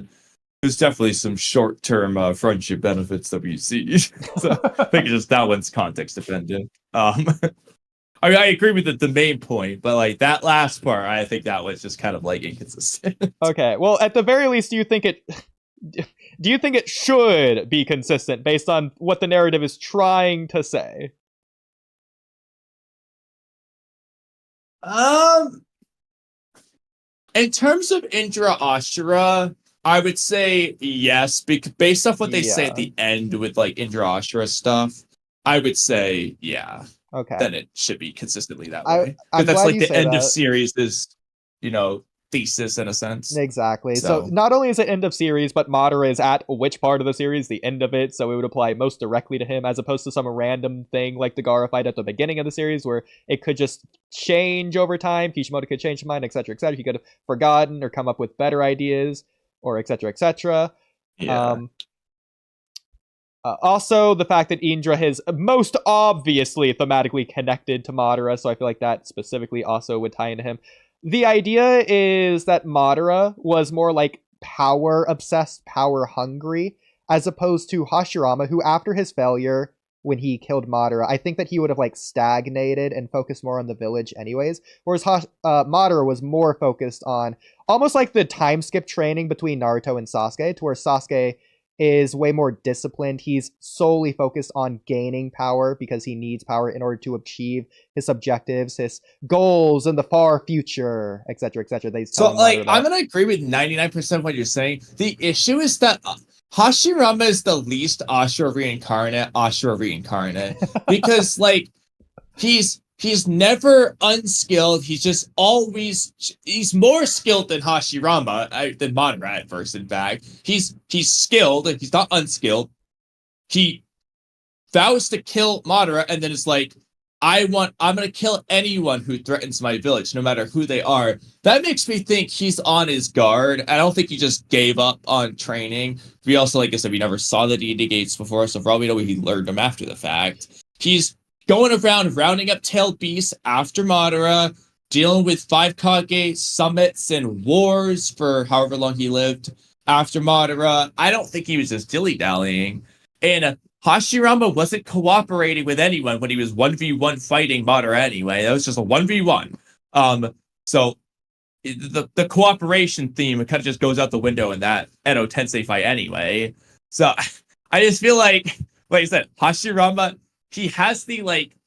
there's definitely some short-term friendship benefits that we see. So I think just that one's context dependent. I mean, I agree with the main point, but like that last part, I think that was just kind of like inconsistent. Okay, well, at the very least, do you think it should be consistent based on what the narrative is trying to say? In terms of Indra Ashura, I would say yes, because based off what they say at the end with like Indra Ashura stuff, I would say yeah. Okay. Then it should be consistently that way. I'm Because that's glad like you the say end of that. series is, thesis in a sense. Exactly. So not only is it end of series, but Madara is at which part of the series? The end of it, so it would apply most directly to him as opposed to some random thing like the Gaara fight at the beginning of the series where it could just change over time. Kishimoto could change his mind, etc., etc. He could have forgotten or come up with better ideas, or etc., etc. Yeah. Also, the fact that Indra is most obviously thematically connected to Madara, so I feel like that specifically also would tie into him. The idea is that Madara was more like power obsessed, power hungry, as opposed to Hashirama, who after his failure when he killed Madara, I think that he would have like stagnated and focused more on the village anyways. Whereas Madara was more focused on almost like the time skip training between Naruto and Sasuke, to where Sasuke is way more disciplined. He's solely focused on gaining power because he needs power in order to achieve his objectives, his goals in the far future, etc., etc. So, like, I'm gonna agree with 99% of what you're saying. The issue is that Hashirama is the least Ashura reincarnate, because like he's never unskilled. He's more skilled than Hashirama, than Madara at first. In fact, he's skilled. He's not unskilled. He vows to kill Madara, and then it's like, I'm gonna kill anyone who threatens my village, no matter who they are. That makes me think he's on his guard. I don't think he just gave up on training. We also, like I said, we never saw the deity gates before, so for all we know, he learned them after the fact. He's going around rounding up tailed beasts after Madara, dealing with 5 Kage summits and wars for however long he lived after Madara. I don't think he was just dilly-dallying. And Hashirama wasn't cooperating with anyone when he was 1v1 fighting Madara anyway. That was just a 1v1. So the cooperation theme kind of just goes out the window in that Edo Tensei fight anyway. So I just feel like I said, Hashirama, he has the like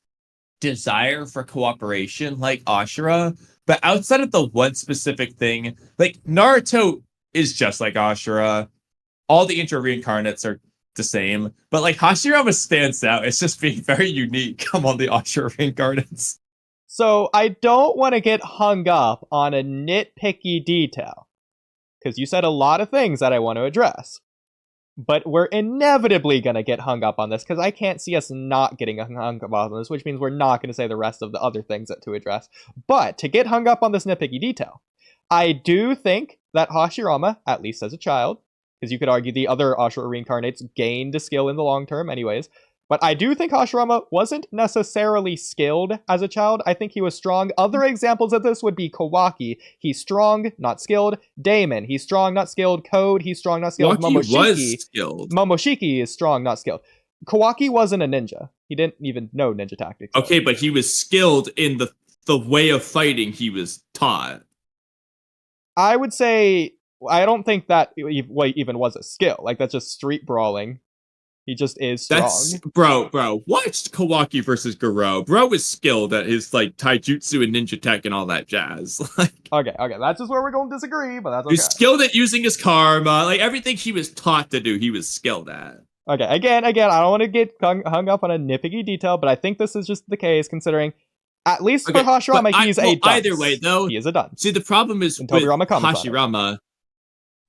desire for cooperation like Ashura, but outside of the one specific thing, like Naruto is just like Ashura. All the intro reincarnates are the same, but like Hashirama stands out. It's just being very unique among the Ashura reincarnates. So I don't want to get hung up on a nitpicky detail, because you said a lot of things that I want to address. But we're inevitably going to get hung up on this, because I can't see us not getting hung up on this, which means we're not going to say the rest of the other things to address. But to get hung up on this nitpicky detail, I do think that Hashirama, at least as a child, because you could argue the other Ashura reincarnates gained a skill in the long term anyways, But I do think Hashirama wasn't necessarily skilled as a child. I think he was strong. Other examples of this would be Kawaki. He's strong, not skilled. Damon, he's strong, not skilled. Code, he's strong, not skilled. Walky was skilled. Momoshiki is strong, not skilled. Kawaki wasn't a ninja. He didn't even know ninja tactics. Okay, but he was skilled in the way of fighting he was taught. I would say, I don't think that even was a skill. Like, that's just street brawling. He just is strong. That's bro. Watch Kawaki versus Garo. Bro is skilled at his like taijutsu and ninja tech and all that jazz. Like, okay, that's just where we're going to disagree, but that's okay. He's skilled at using his karma. Like everything he was taught to do, he was skilled at. Okay, again, I don't want to get hung up on a nitpicky detail, but I think this is just the case considering, at least for Hashirama, he's a dunce. Either way, though, he is a dunce. See, the problem is with Hashirama,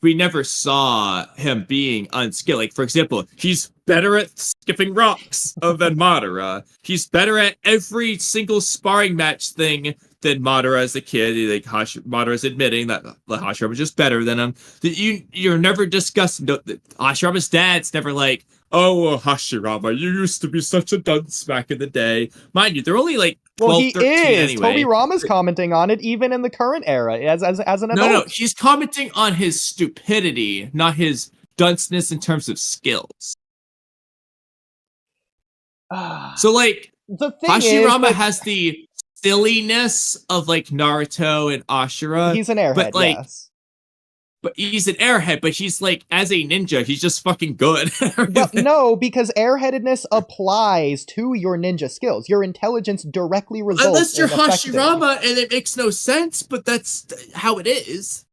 we never saw him being unskilled. Like, for example, he's better at skipping rocks than Madara. He's better at every single sparring match thing than Madara as a kid. Like, Madara's admitting that Hashirama's just better than him. You're never discussing... Hashirama's dad's never like, oh, Hashirama, you used to be such a dunce back in the day. Mind you, they're only like 12, 13 anyway. Tobirama's commenting on it even in the current era as an adult. No, he's commenting on his stupidity, not his dunceness in terms of skills. So, like, the thing Hashirama has the silliness of, like, Naruto and Ashura. He's an airhead, but, like, yes. But he's an airhead, but he's like, as a ninja, he's just fucking good. But no, because airheadedness applies to your ninja skills. Your intelligence directly results unless you're in Hashirama, and it makes no sense, but that's how it is.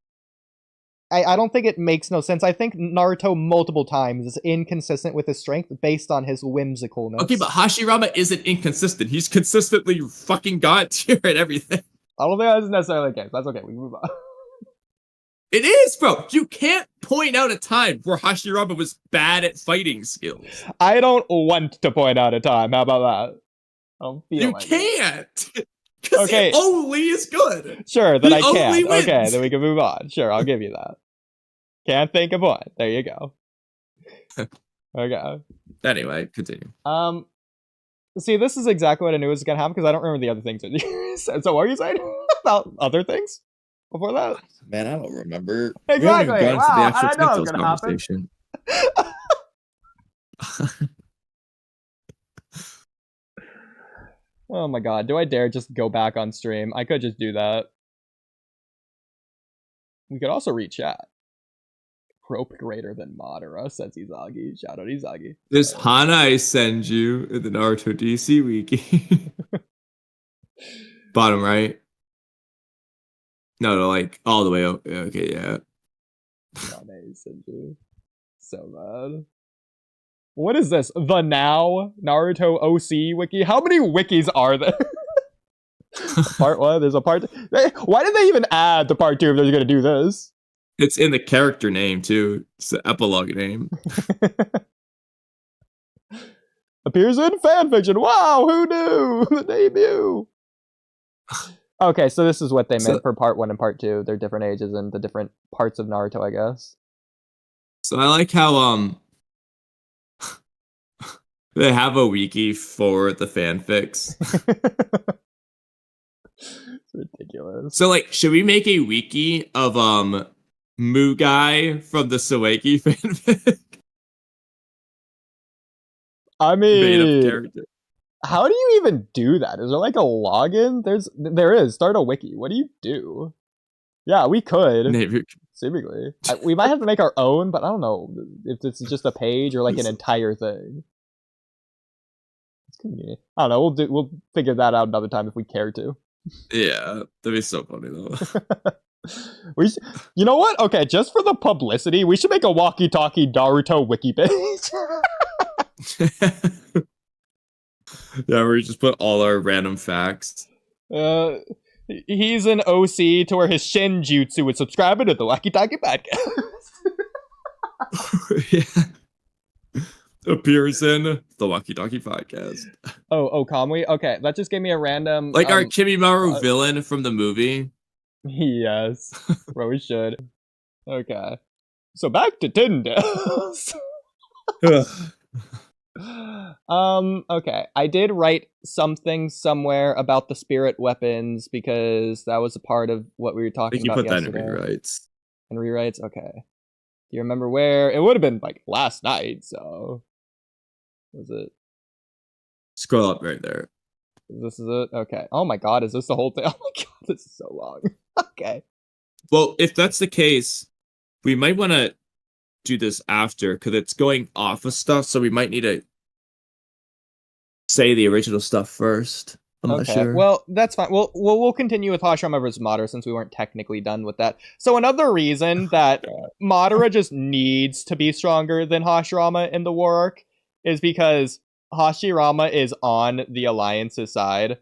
I don't think it makes no sense. I think Naruto multiple times is inconsistent with his strength based on his whimsicalness. Okay, but Hashirama isn't inconsistent. He's consistently fucking god tier at everything. I don't think that's necessarily the case. That's okay. We can move on. It is, bro. You can't point out a time where Hashirama was bad at fighting skills. I don't want to point out a time. How about that? I don't feel you like can't. Because he only is good. Sure, then he I can. Wins. Okay, then we can move on. Sure, I'll give you that. Can't think of one. There you go. Okay. Anyway, continue. See, this is exactly what I knew was gonna happen because I don't remember the other things. So what are you saying about other things before that? Man, I don't remember. Exactly. We haven't even gone to the actual I know Tentos conversation. Oh my god, do I dare just go back on stream? I could just do that. We could also read chat. Rope greater than Madara, says Izagi. Shout out Izagi. This Hana I send you in the Naruto DC wiki. Bottom right. No, like all the way up. Okay, yeah. Hana I send you. So bad. What is this? The Now Naruto OC wiki? How many wikis are there? Part 1, there's a part 2. Why did they even add the part 2 if they're going to do this? It's in the character name, too. It's the epilogue name. Appears in fanfiction. Wow, who knew? The debut. Okay, so this is what they meant for part 1 and part 2. They're different ages and the different parts of Naruto, I guess. So I like how, they have a wiki for the fanfics. It's ridiculous. So, like, should we make a wiki of, Mugai from the Soeki fanfic? I mean, how do you even do that? Is there like a login? There is. Start a wiki. What do you do? Yeah, we could. Maybe. Seemingly. We might have to make our own, but I don't know if this is just a page or like an entire thing. I don't know. We'll figure that out another time if we care to. Yeah, that'd be so funny though. You know what? Okay, just for the publicity, we should make a Walky Talky Naruto wiki page. Yeah, where we just put all our random facts. He's an OC to where his Shinjutsu would subscribe to the Walky Talky podcast. Yeah. Appears in the Walky Talky podcast. Oh, Kamui? Okay, that just gave me a random... Like our Kimimaru villain from the movie. Yes. Well, we should. Okay. So back to Tyndales. Okay. I did write something somewhere about the spirit weapons because that was a part of what we were I talking think you about put that in yesterday. rewrites. And rewrites? Okay. Do you remember where? It would have been like last night, so. Was it? Scroll up right there. This is it? Okay. Oh my god, is this the whole thing? Oh my god, this is so long. Okay. Well, if that's the case, we might want to do this after because it's going off of stuff, so we might need to say the original stuff first. I'm not Okay. sure. Well, that's fine. We'll continue with Hashirama versus Madara since we weren't technically done with that. So another reason that Madara just needs to be stronger than Hashirama in the war arc is because Hashirama is on the Alliance's side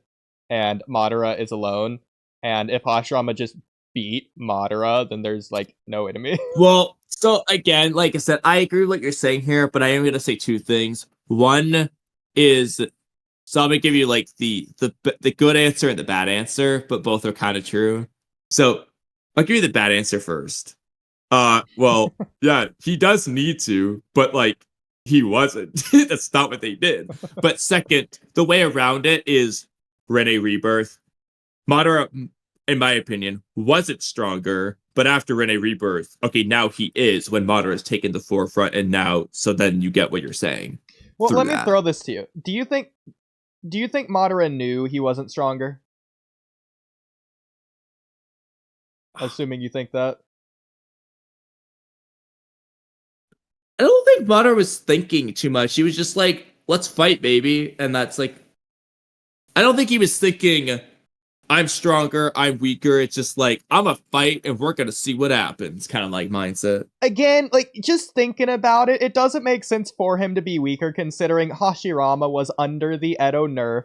and Madara is alone. And if Hashirama just beat Madara, then there's like no enemy. Well, so again, like I said, I agree with what you're saying here, but I am going to say two things. One is, so I'm going to give you like the good answer and the bad answer, but both are kind of true. So I'll give you the bad answer first. Well, yeah, he does need to, but like he wasn't. That's not what they did. But second, the way around it is Rene Rebirth. Madara, in my opinion, wasn't stronger, but after Rene Rebirth, okay, now he is when Madara has taken the forefront, and now, so then you get what you're saying. Well, through let me that. throw this to you. Do you think Madara knew he wasn't stronger? Assuming you think that. I don't think Madara was thinking too much. He was just like, let's fight, baby. And that's like, I don't think he was thinking, I'm stronger, I'm weaker. It's just like, I'm a fight and we're going to see what happens. Kind of like mindset. Again, like, just thinking about it, it doesn't make sense for him to be weaker considering Hashirama was under the Edo nerf.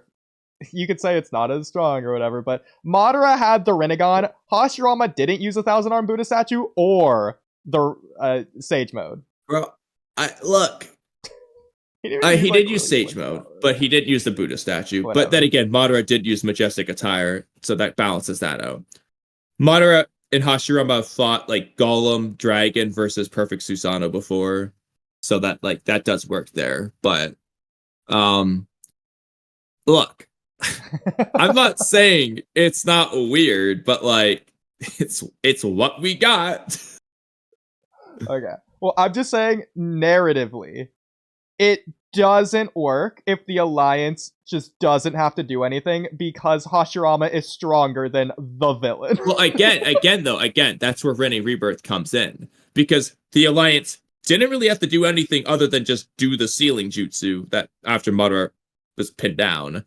You could say it's not as strong or whatever, but Madara had the Rinnegan. Hashirama didn't use a 1,000-arm Buddha statue or the Sage mode. Bro, look, He did use Sage mode, but he didn't use the Buddha statue. Whatever. But then again, Madara did use Majestic Attire, so that balances that out. Madara and Hashirama fought like Golem, Dragon versus Perfect Susanoo before, so that like that does work there. But look, I'm not saying it's not weird, but like it's what we got. Okay. Well, I'm just saying, narratively, it doesn't work if the Alliance just doesn't have to do anything because Hashirama is stronger than the villain. Well, again, that's where Rene Rebirth comes in. Because the Alliance didn't really have to do anything other than just do the sealing jutsu that after Madara was pinned down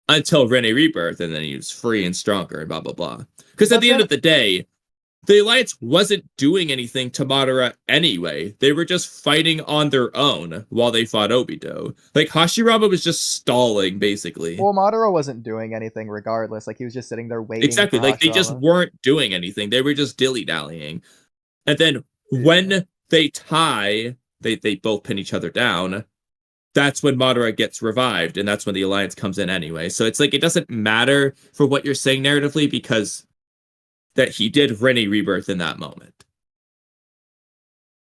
until Rene Rebirth, and then he was free and stronger and blah, blah, blah. Because at the end of the day, the Alliance wasn't doing anything to Madara anyway. They were just fighting on their own while they fought Obito. Like, Hashirama was just stalling, basically. Well, Madara wasn't doing anything regardless. Like, he was just sitting there waiting. Exactly. For like, they Hashirama. just weren't doing anything. They were just dilly-dallying. And then when they tie, they both pin each other down. That's when Madara gets revived, and that's when the Alliance comes in anyway. So it's like, it doesn't matter for what you're saying narratively, because that he did Rene Rebirth in that moment.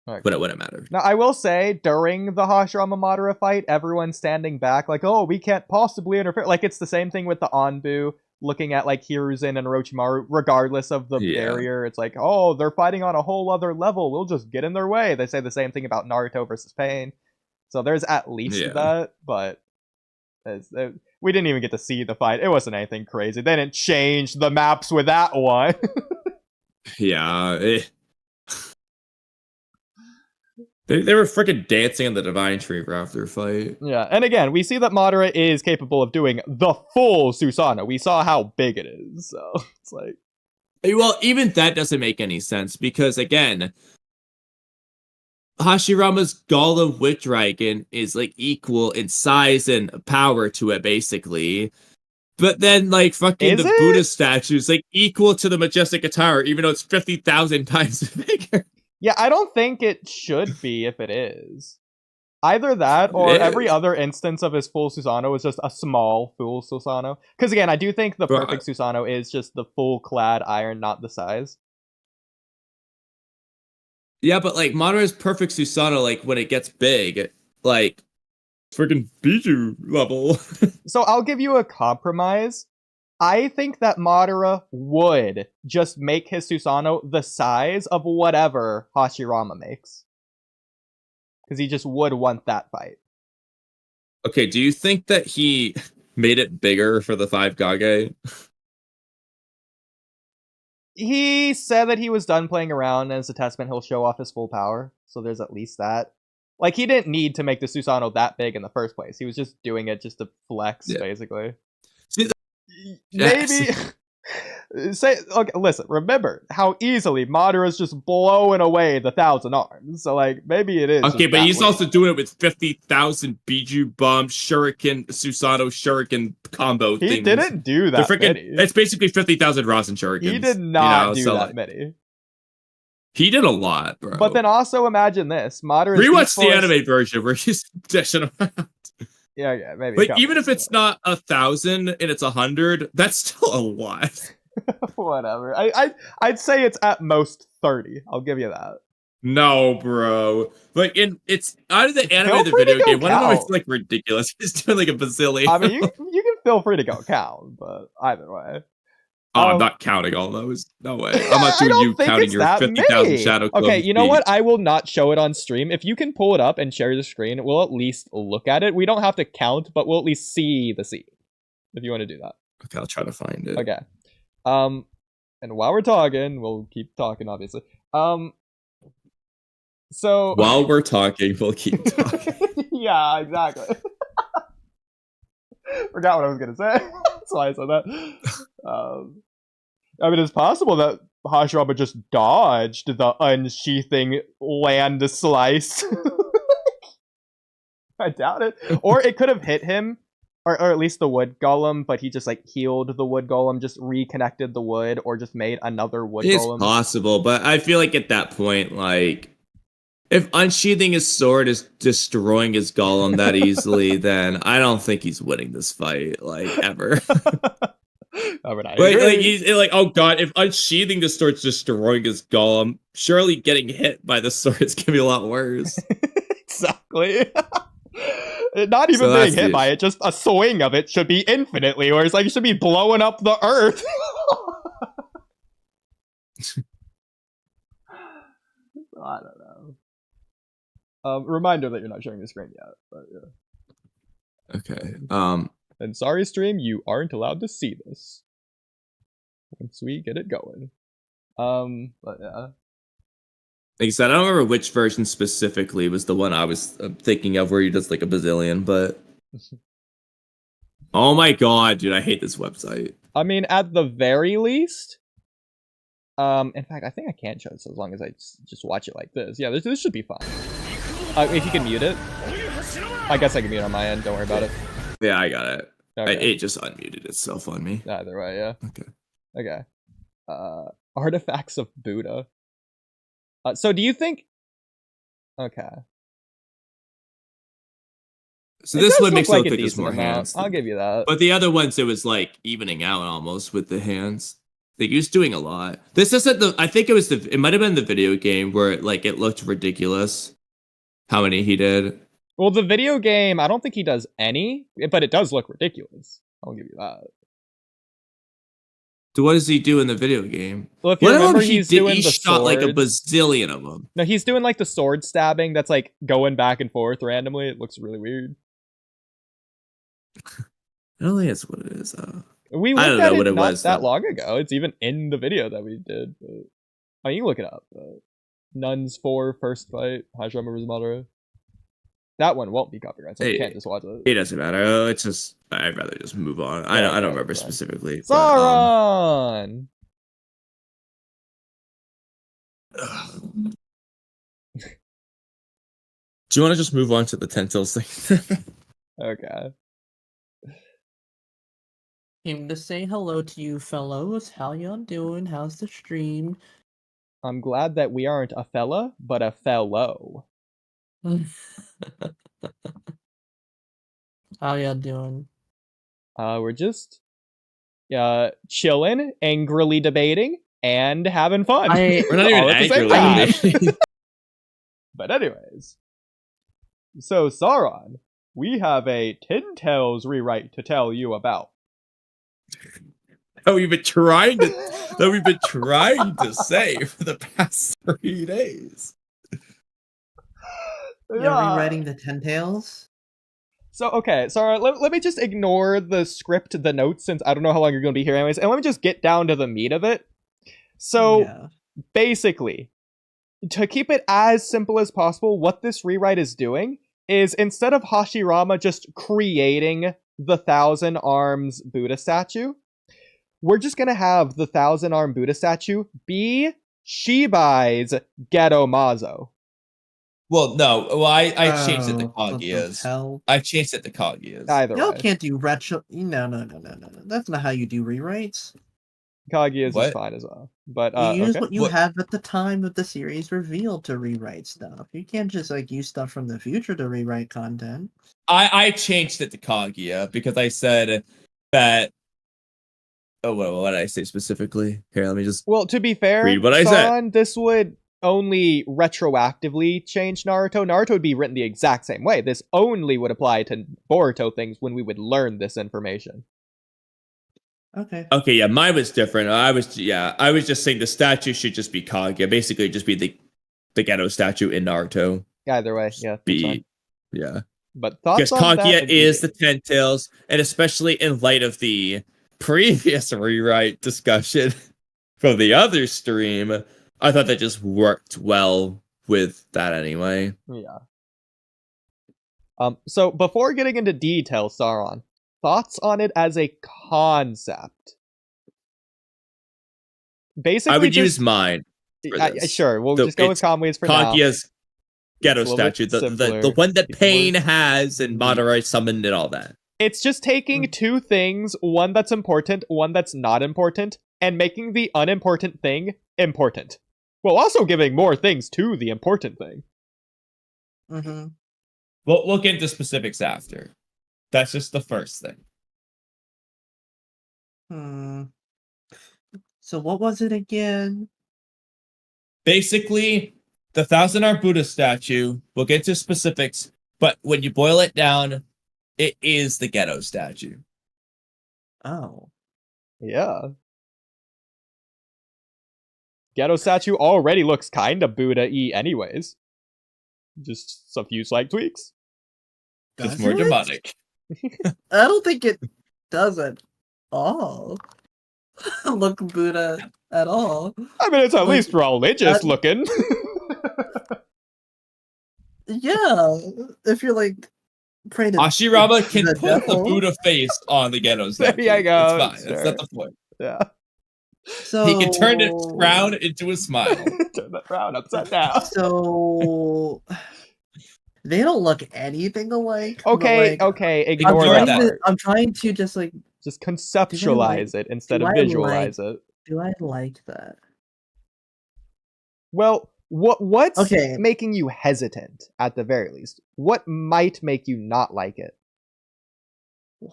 Okay. But it wouldn't matter. Now, I will say, during the Hashirama Madara fight, everyone's standing back, like, oh, we can't possibly interfere. Like, it's the same thing with the Anbu, looking at, like, Hiruzen and Orochimaru, regardless of the barrier. It's like, oh, they're fighting on a whole other level. We'll just get in their way. They say the same thing about Naruto versus Pain. So there's at least that, but we didn't even get to see the fight. It wasn't anything crazy. They didn't change the maps with that one. Yeah. They were freaking dancing on the Divine Tree after their fight. Yeah, and again, we see that Madara is capable of doing the full Susanoo. We saw how big it is, so it's like... Well, even that doesn't make any sense, because again, Hashirama's Golem with Dragon is like equal in size and power to it, basically. But then, like, fucking the Buddha statue is like equal to the Majestic Attire, even though it's 50,000 times bigger. Yeah, I don't think it should be if it is. Either that, or every other instance of his full Susanoo is just a small full Susanoo. Because again, I do think the perfect Susanoo is just the full clad iron, not the size. Yeah, but like Madara's perfect Susanoo, like when it gets big, like freaking Biju level. So I'll give you a compromise. I think that Madara would just make his Susanoo the size of whatever Hashirama makes. Because he just would want that fight. Okay, do you think that he made it bigger for the 5 Kage? He said that he was done playing around, and as a testament, he'll show off his full power. So there's at least that. Like, he didn't need to make the Susanoo that big in the first place. He was just doing it just to flex, basically. See, maybe... Okay, listen, remember how easily Madara's just blowing away the 1,000 arms. So, like, maybe it is. Okay, but he's also doing it with 50,000 Biju Bomb, Shuriken, Susanoo Shuriken combo things. He didn't do that many. It's basically 50,000 Rasen Shurikens. He did not do that many. He did a lot, bro. But then also imagine this. Madara's rewatch the anime version where he's dishing around. Yeah, maybe. Like, even if it's not 1,000 and it's 100, that's still a lot. Whatever. I'd say it's at most 30. I'll give you that. No, bro. Like, it's out of the anime of the video game. One of them is like ridiculous. He's doing like a bazillion. I mean, you can feel free to go count, but either way. Oh, I'm not counting all those. No way. I'm not doing you counting your 50,000 Shadow Clone. Okay, you know what? I will not show it on stream. If you can pull it up and share the screen, we'll at least look at it. We don't have to count, but we'll at least see the scene. If you want to do that. Okay, I'll try to find it. Okay. And while we're talking, we'll keep talking, obviously. So while we're talking, we'll keep talking. Yeah, exactly. Forgot what I was gonna say. That's why I said that. I mean, it's possible that Hashirama just dodged the unsheathing land slice. I doubt it. Or it could have hit him, or at least the wood golem, but he just like healed the wood golem, just reconnected the wood, or just made another wood golem. It's possible, but I feel like at that point, like, if unsheathing his sword is destroying his golem that easily, then I don't think he's winning this fight, like, ever. Like he's like, oh god, if unsheathing the sword's destroying his golem, surely getting hit by the sword is gonna be a lot worse. Exactly. Not even being hit by it, just a swing of it should be infinitely worse. Like, you should be blowing up the earth. I don't know. Reminder that you're not sharing the screen yet. But yeah. Okay. And sorry, stream, you aren't allowed to see this once we get it going. But yeah. Like I said, I don't remember which version specifically was the one I was thinking of where he does like a bazillion, but oh my god, dude, I hate this website. I mean, at the very least, in fact, I think I can show this as long as I just watch it like this. Yeah, this should be fine. If you can mute it. I guess I can mute it on my end, don't worry about it. Yeah, I got it. Okay. It just unmuted itself on me. Either way, yeah. Okay. Artifacts of Buddha. So do you think... Okay. So this one makes it look like there's more hands. I'll give you that. But the other ones, it was like evening out almost with the hands. Like, he was doing a lot. This isn't the... I think it might have been the video game where it looked ridiculous how many he did. Well, the video game, I don't think he does any, but it does look ridiculous. I'll give you that. So what does he do in the video game? Well, if you remember, he shot like a bazillion of them. No, he's doing like the sword stabbing that's like going back and forth randomly. It looks really weird. I don't think that's what it is. We looked at it not that long ago. It's even in the video that we did. But, you can look it up. Nuns 4 first fight. Hashirama vs. Madara. That one won't be copyright, so you can't just watch it. It doesn't matter. It's just I'd rather just move on. I don't remember specifically. Sauron. Do you want to just move on to the Tentils thing? Okay. Came to say hello to you fellows. How y'all doing? How's the stream? I'm glad that we aren't a fella, but a fellow. How y'all doing? We're just chilling, angrily debating, and having fun. We're not even angrily debating. But anyways, so Sauron, we have a Tin Tails rewrite to tell you about. That we've been trying to say for the past 3 days. You're rewriting the Ten Tails? So, okay, so let me just ignore the script, the notes, since I don't know how long you're going to be here anyways, and let me just get down to the meat of it. So, basically, to keep it as simple as possible, what this rewrite is doing is instead of Hashirama just creating the Thousand Arms Buddha statue, we're just going to have the Thousand Arm Buddha statue be Shibai's Ghetto Mazo. Well, no. Well, I changed it to Kaguya's. I changed it to Kaguya's. Either Y'all way. can't do retro. No. That's not how you do rewrites. Kaguya's is fine as well. But You use okay. what you have at the time of the series reveal to rewrite stuff. You can't just like use stuff from the future to rewrite content. I changed it to Kaguya because I said that. Oh, what did I say specifically? Here, let me just. Well, to be fair, read what I said. This would only retroactively change Naruto. Naruto would be written the exact same way. This only would apply to Boruto things when we would learn this information. Okay. Okay, yeah, mine was different. I was just saying the statue should just be Kaguya. Basically, just be the ghetto statue in Naruto. Either way, yeah. Yeah. But thoughts because on Kaguya that is the Ten Tails, and especially in light of the previous rewrite discussion from the other stream, I thought that just worked well with that anyway. Yeah. So before getting into detail, Sauron, thoughts on it as a concept? Basically, I would use mine. Sure, we'll just go with Kamui's for now. Kaguya's ghetto statue, the one that Pain has and Madurai summoned and all that. It's just taking two things, one that's important, one that's not important, and making the unimportant thing important. While also giving more things to the important thing. Mm-hmm. We'll get into specifics after. That's just the first thing. So what was it again? Basically, the Thousand Arm Buddha statue, we'll get to specifics, but when you boil it down, it is the ghetto statue. Oh. Yeah. Ghetto statue already looks kinda Buddha-y anyways. Just a few slight tweaks. Just more demonic. I don't think it does at all. Look Buddha at all. I mean, it's at least religious looking. Yeah. If you're like praying to Hashirama can the put devil. the Buddha face on the ghetto statue. There you go. It's fine. Sure. That's not the point. Yeah. So he can turn its frown into a smile. Turn that frown upside down. So they don't look anything alike. Okay, like, okay, ignore that part. I'm trying to just conceptualize it instead of visualize it. Do I like that? Well, what's making you hesitant at the very least? What might make you not like it?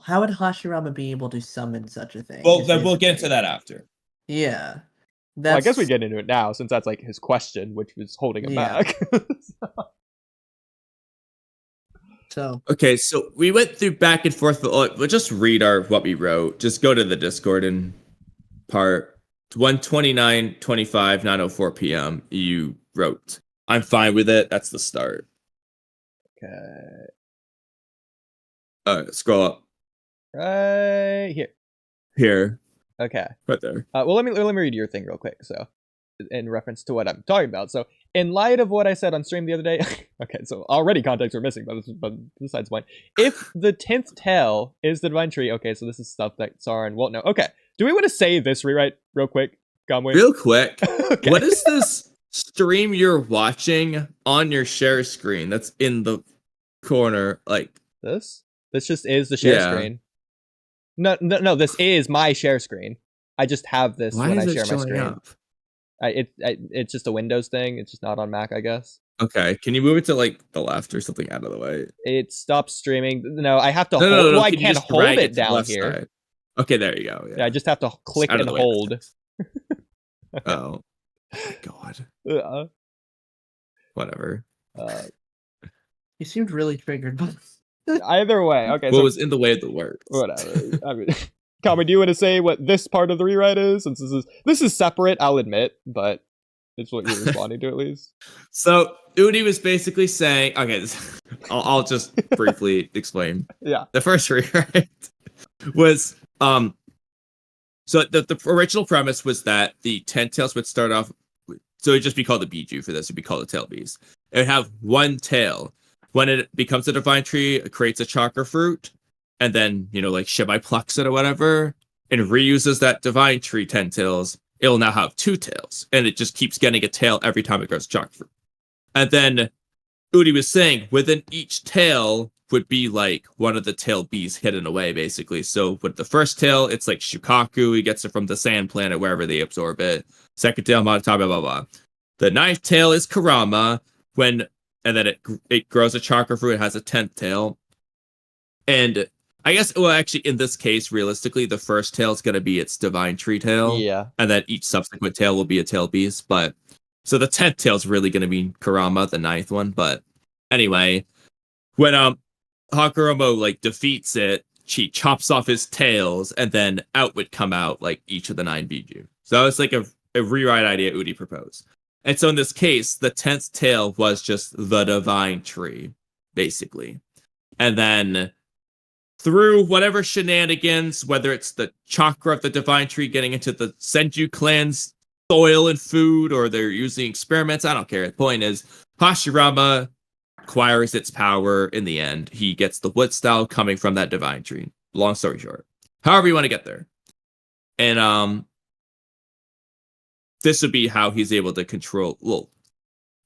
How would Hashirama be able to summon such a thing? Well, then we'll get into that after. Yeah. Well, I guess we get into it now, since that's like his question, which was holding him back. So okay, so we went through back and forth, but we'll just read what we wrote. Just go to the Discord and part 129, 25, 9:04 p.m. You wrote, "I'm fine with it." That's the start. Okay. Scroll up. Right here. Here. Okay. Right there. Well, let me read your thing real quick. So, in reference to what I'm talking about. So, in light of what I said on stream the other day, okay, so already context we're missing, but besides the point. If the 10th tail is the divine tree, okay, so this is stuff that Sauron won't know. Okay, do we want to say this rewrite real quick, Kamui? Real quick. Okay. What is this stream you're watching on your share screen that's in the corner? Like this? This just is the share screen. No, this is my share screen. I just have this when I share my screen. Up? It's just a Windows thing. It's just not on Mac, I guess. Okay, can you move it to like the left or something out of the way? It stops streaming. No, I have to hold. No, I can't hold it down here. Side? Okay, there you go. Yeah, I just have to click and hold. Okay. Oh my god. Whatever. You seemed really triggered, but Either way, okay. What So was in the way of the words? whatever. I mean, Kamui, do you want to say what this part of the rewrite is? Since this is separate, I'll admit, but it's what you're responding to at least. So Oodie was basically saying, okay, I'll just briefly explain. Yeah. The first rewrite was so the original premise was that the 10 tails would start off, so it'd just be called the Biju for this, it'd be called the tail beast. It would have one tail. When it becomes a divine tree, it creates a chakra fruit, and then, like Shibai plucks it or whatever, and reuses that divine tree 10 tails. It'll now have 2 tails, and it just keeps getting a tail every time it grows chakra fruit. And then Oodie was saying, within each tail would be like one of the tail bees hidden away, basically. So with the first tail, it's like Shukaku. He gets it from the sand planet, wherever they absorb it. Second tail, Monotaba, blah, blah, blah. The 9th tail is Karama, and then it grows a chakra fruit. It has a 10th tail. And I guess, well, actually, in this case, realistically, the first tail is going to be its divine tree tail. Yeah. And then each subsequent tail will be a tail beast. But so the 10th tail is really going to be Karama, the 9th one. But anyway, when Hakuromo defeats it, she chops off his tails, and then out would come out each of the 9 Biju. So it's like a rewrite idea Oodie proposed. And so in this case, the 10th tail was just the divine tree, basically. And then through whatever shenanigans, whether it's the chakra of the divine tree getting into the Senju clan's soil and food, or they're using experiments, I don't care. The point is, Hashirama acquires its power in the end. He gets the wood style coming from that divine tree. Long story short. However you want to get there. And this would be how he's able to control, well,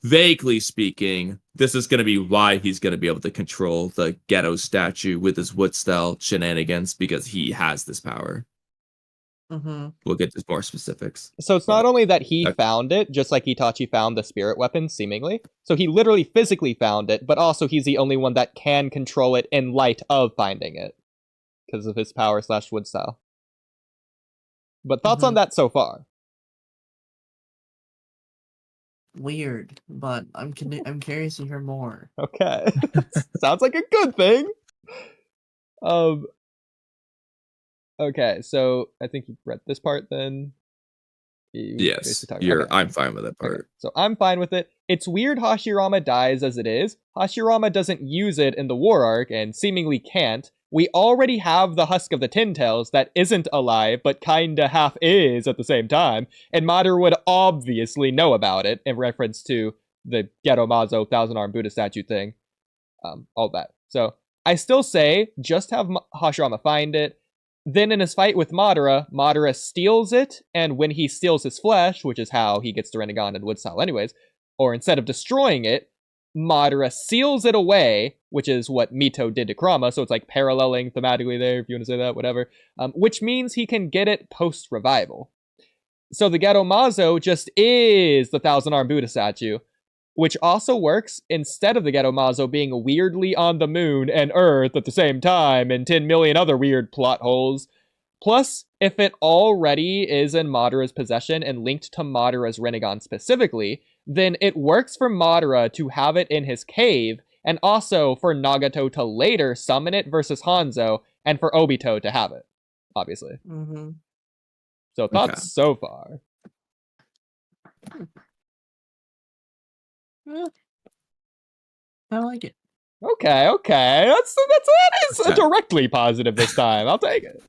vaguely speaking, this is going to be why he's going to be able to control the ghetto statue with his wood style shenanigans, because he has this power. Mm-hmm. We'll get to more specifics. So it's not only that he found it, just like Itachi found the spirit weapon, seemingly. So he literally physically found it, but also he's the only one that can control it in light of finding it. Because of his power / wood style. But thoughts on that so far? Weird, but I'm curious to hear more. Okay. Sounds like a good thing. Okay, so I think you read this part then. Yes, Okay. I'm fine with that part. Okay, so I'm fine with it. It's weird Hashirama dies as it is. Hashirama doesn't use it in the war arc and seemingly can't. We already have the husk of the Tin Tails that isn't alive, but kinda half is at the same time, and Madara would obviously know about it in reference to the Ghetto Mazo 1,000-arm Buddha statue thing. All that. So, I still say, just have Hashirama find it. Then in his fight with Madara, Madara steals it, and when he steals his flesh, which is how he gets to Rinnegan and Wood Style anyways, or instead of destroying it, Madara seals it away, which is what Mito did to Kurama, so it's paralleling thematically there, if you want to say that, whatever, which means he can get it post-revival. So the Ghetto Mazo just is the 1,000-arm Buddha statue, which also works instead of the Ghetto Mazo being weirdly on the moon and Earth at the same time, and 10 million other weird plot holes. Plus, if it already is in Madara's possession and linked to Madara's Rinnegan specifically, then it works for Madara to have it in his cave, and also for Nagato to later summon it versus Hanzo, and for Obito to have it, obviously. Mm-hmm. So thoughts so far? I like it. Okay. That is directly positive this time. I'll take it.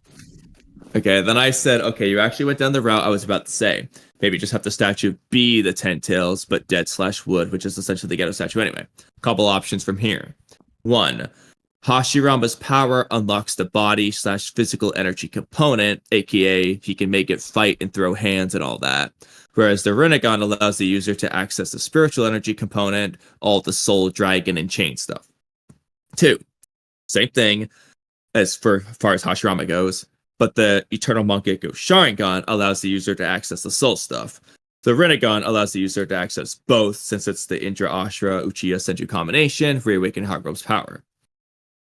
Okay, then I said, okay, you actually went down the route I was about to say. Maybe just have the statue be the 10 tails, but dead / wood, which is essentially the ghetto statue anyway. Couple options from here. 1. Hashirama's power unlocks the body / physical energy component, aka he can make it fight and throw hands and all that. Whereas the Rinnegan allows the user to access the spiritual energy component, all the soul, dragon, and chain stuff. 2. Same thing as far as Hashirama goes, but the Eternal Mangekyo Sharingan allows the user to access the soul stuff. The Rinnegan allows the user to access both, since it's the Indra Ashura Uchiha Senju combination, reawaken Hakuro's power.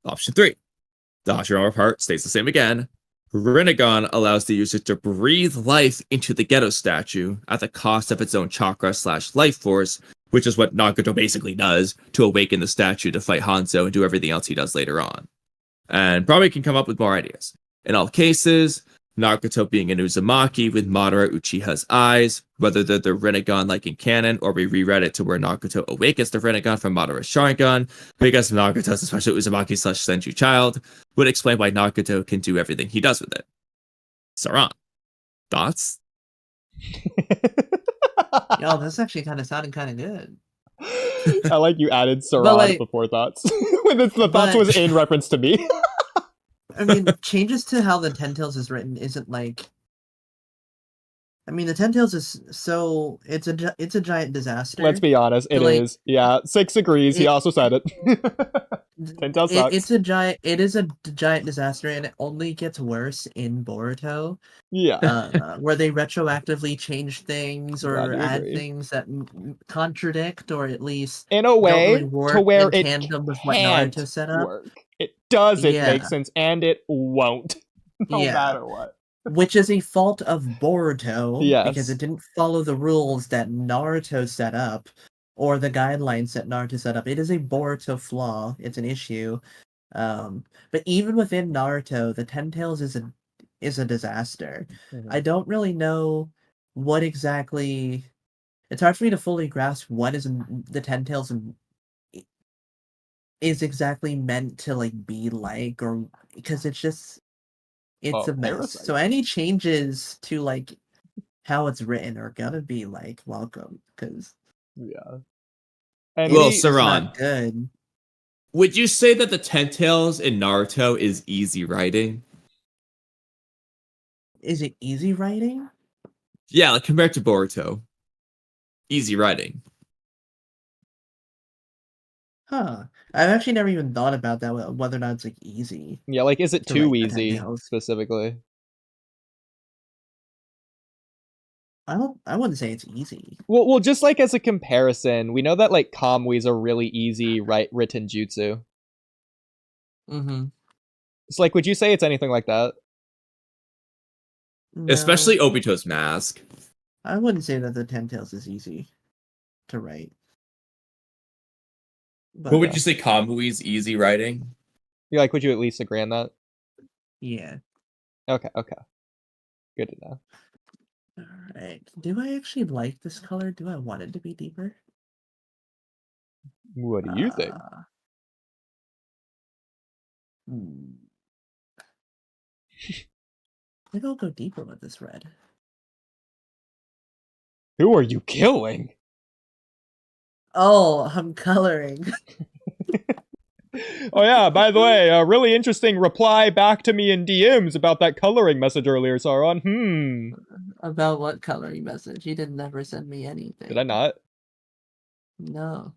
Option 3. The Hashirama part stays the same again. Rinnegan allows the user to breathe life into the ghetto statue at the cost of its own chakra / life force, which is what Nagato basically does to awaken the statue to fight Hanzo and do everything else he does later on. And probably can come up with more ideas. In all cases, Nagato being an Uzumaki with Madara Uchiha's eyes, whether they're the Rinnegan like in canon, or we reread it to where Nagato awakens the Rinnegan from Madara's Sharingan, because Nagato's a special Uzumaki / Senju child, would explain why Nagato can do everything he does with it. Saran, thoughts? Yo, that's actually kind of sounding kind of good. I like you added Saran like- before thoughts. When the thoughts but- was in reference to me. I mean, changes to how the Ten Tails is written isn't like. I mean, the Ten Tails is so it's a giant disaster. Let's be honest, it like, is. Yeah, 6 agrees. He it- also said it. Ten-Tails sucks. It is a giant disaster, and it only gets worse in Boruto, Yeah. where they retroactively change things Glad or you add agree. things that contradict, or at least In a don't way, really work to where in it tandem with can't what Naruto set up. work. It does, it Yeah. makes sense, and it won't. No Yeah. matter what. Which is a fault of Boruto, because Yes. it didn't follow the rules that Naruto set up, or the guidelines that Naruto set up. It is a Boruto flaw. It's an issue. But even within Naruto, the Ten Tails is a disaster. I don't really know what exactly. It's hard for me to fully grasp what is the Ten Tails is exactly meant to like be like, or because it's a mess. Parasite. So any changes to like how it's written are gonna be like welcome, because Yeah. And Well, he- it's not Saran, good. would you say that the Ten Tails in Naruto is easy writing? Is it easy writing? Yeah, like compared to Boruto. Easy writing. Huh. I've actually never even thought about that, whether or not it's like easy. yeah, like, is it to too write the easy, Ten-Tails. specifically? I wouldn't say it's easy. Well, just like as a comparison, we know that like Kamui's a really easy written jutsu. Mm-hmm. It's like, would you say it's anything like that? Especially Obito's mask. I wouldn't say that the Ten Tails is easy to write. But What would you say Kamui's easy writing? Like, would you at least agree on that? yeah. Okay. Good to know. Alright. Do I actually like this color? Do I want it to be deeper? What do you think? Hmm. Maybe I'll go deeper with this red. Who are you killing? Oh, I'm coloring. Oh yeah, by the way, a really interesting reply back to me in DMs about that coloring message earlier, Sauron. About what coloring message? You didn't never send me anything. Did I not? No.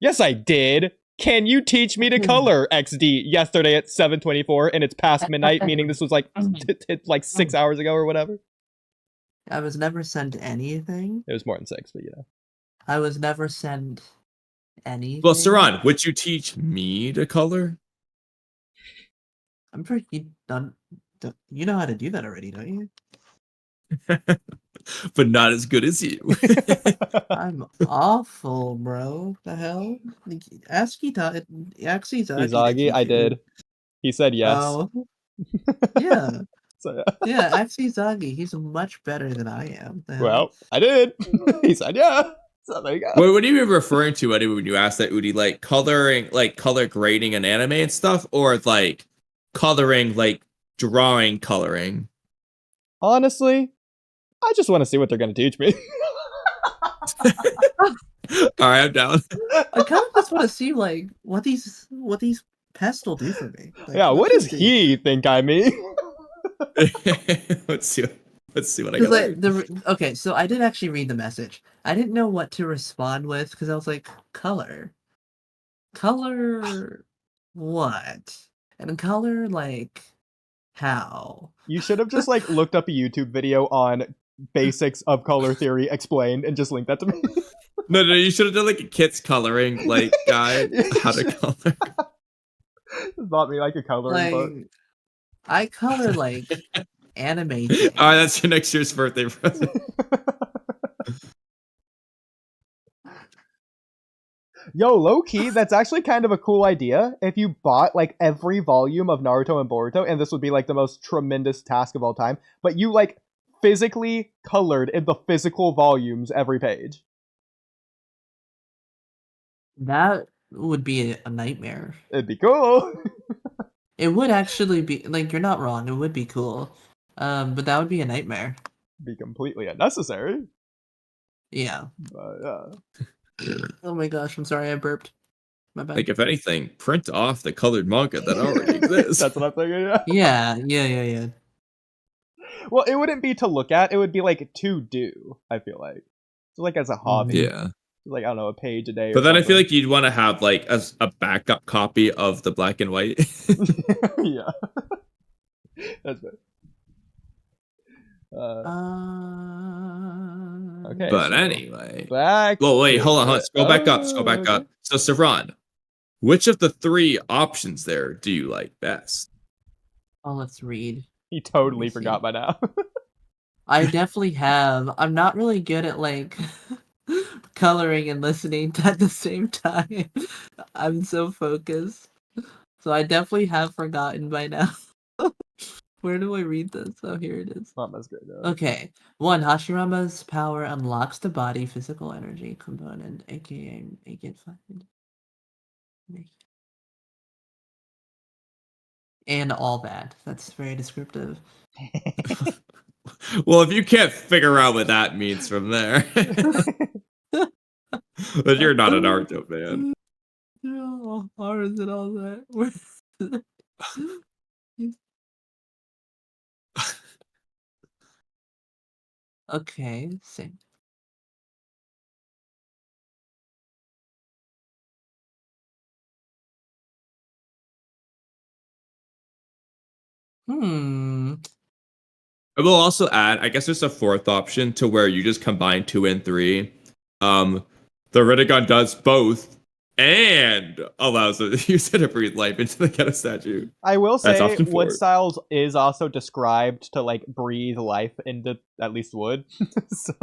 Yes, I did. Can you teach me to color XD yesterday at 7:24 and it's past midnight, meaning this was like like 6 hours ago or whatever? I was never sent anything. It was more than 6, but yeah. I was never sent anything. Well, Saran, would you teach me to color? I'm pretty done. You know how to do that already, don't you? But not as good as you. I'm awful, bro. The hell? Ask Izagi. Izagi, I did. He said yes. Oh. Yeah. So, yeah. Yeah, ask Izagi. He's much better than I am. The hell? Well, I did. He said yeah. So there you go. What are you referring to anyway when you ask that, Oodie? Like coloring, like color grading an anime and stuff, or like coloring, like drawing coloring? Honestly, I just want to see what they're going to teach me. All right, I'm down. I kind of just want to see like what these pests will do for me. Like, Yeah, what let's does see. he think I mean? Let's see what I 'Cause, got. like, okay, so I did actually read the message. I didn't know what to respond with because I was like, color what? And color like how? You should have just like looked up a YouTube video on basics of color theory explained and just linked that to me. No, you should have done like a kid's coloring like guide how to color. Just bought me like a coloring book. Like I color like anime things. All right, that's your next year's birthday present. Yo, low key, that's actually kind of a cool idea. If you bought like every volume of Naruto and Boruto, and this would be like the most tremendous task of all time, but you like physically colored in the physical volumes every page. That would be a nightmare. It'd be cool. It would actually be like you're not wrong. It would be cool, but that would be a nightmare. Be completely unnecessary. Yeah. But Oh my gosh, I'm sorry I burped. My bad. Like, if anything, print off the colored manga that already exists. that's what I'm thinking. Yeah. Well, it wouldn't be to look at. It would be like to do. I feel like, so like as a hobby. Yeah. Like I don't know, a page a day. But or then I feel something. like you'd want to have like a backup copy of the black and white. Yeah, that's it. Okay. But so anyway. back. Well, wait, to hold on. it. Let's go back up. Let's go back Okay. up. So, Saran, which of the 3 options there do you like best? Oh, let's read. He totally Let me see. forgot by now. I definitely have. I'm not really good at like coloring and listening at the same time. I'm so focused. So I definitely have forgotten by now. Where do I read this? Oh, here it is. Not as good. No. Okay. 1. Hashirama's power unlocks the body physical energy component, aka make it find. And all that. That's very descriptive. Well, if you can't figure out what that means from there, then you're not a Naruto fan. No, or is it all that? Where is it? Okay, same. Hmm. I will also add, I guess there's a 4th option to where you just combine 2 and 3. The Rinnegan does both and allows it use it to breathe life into the Ghetto statue. I will That's say option wood 4. styles is also described to like breathe life into at least wood. So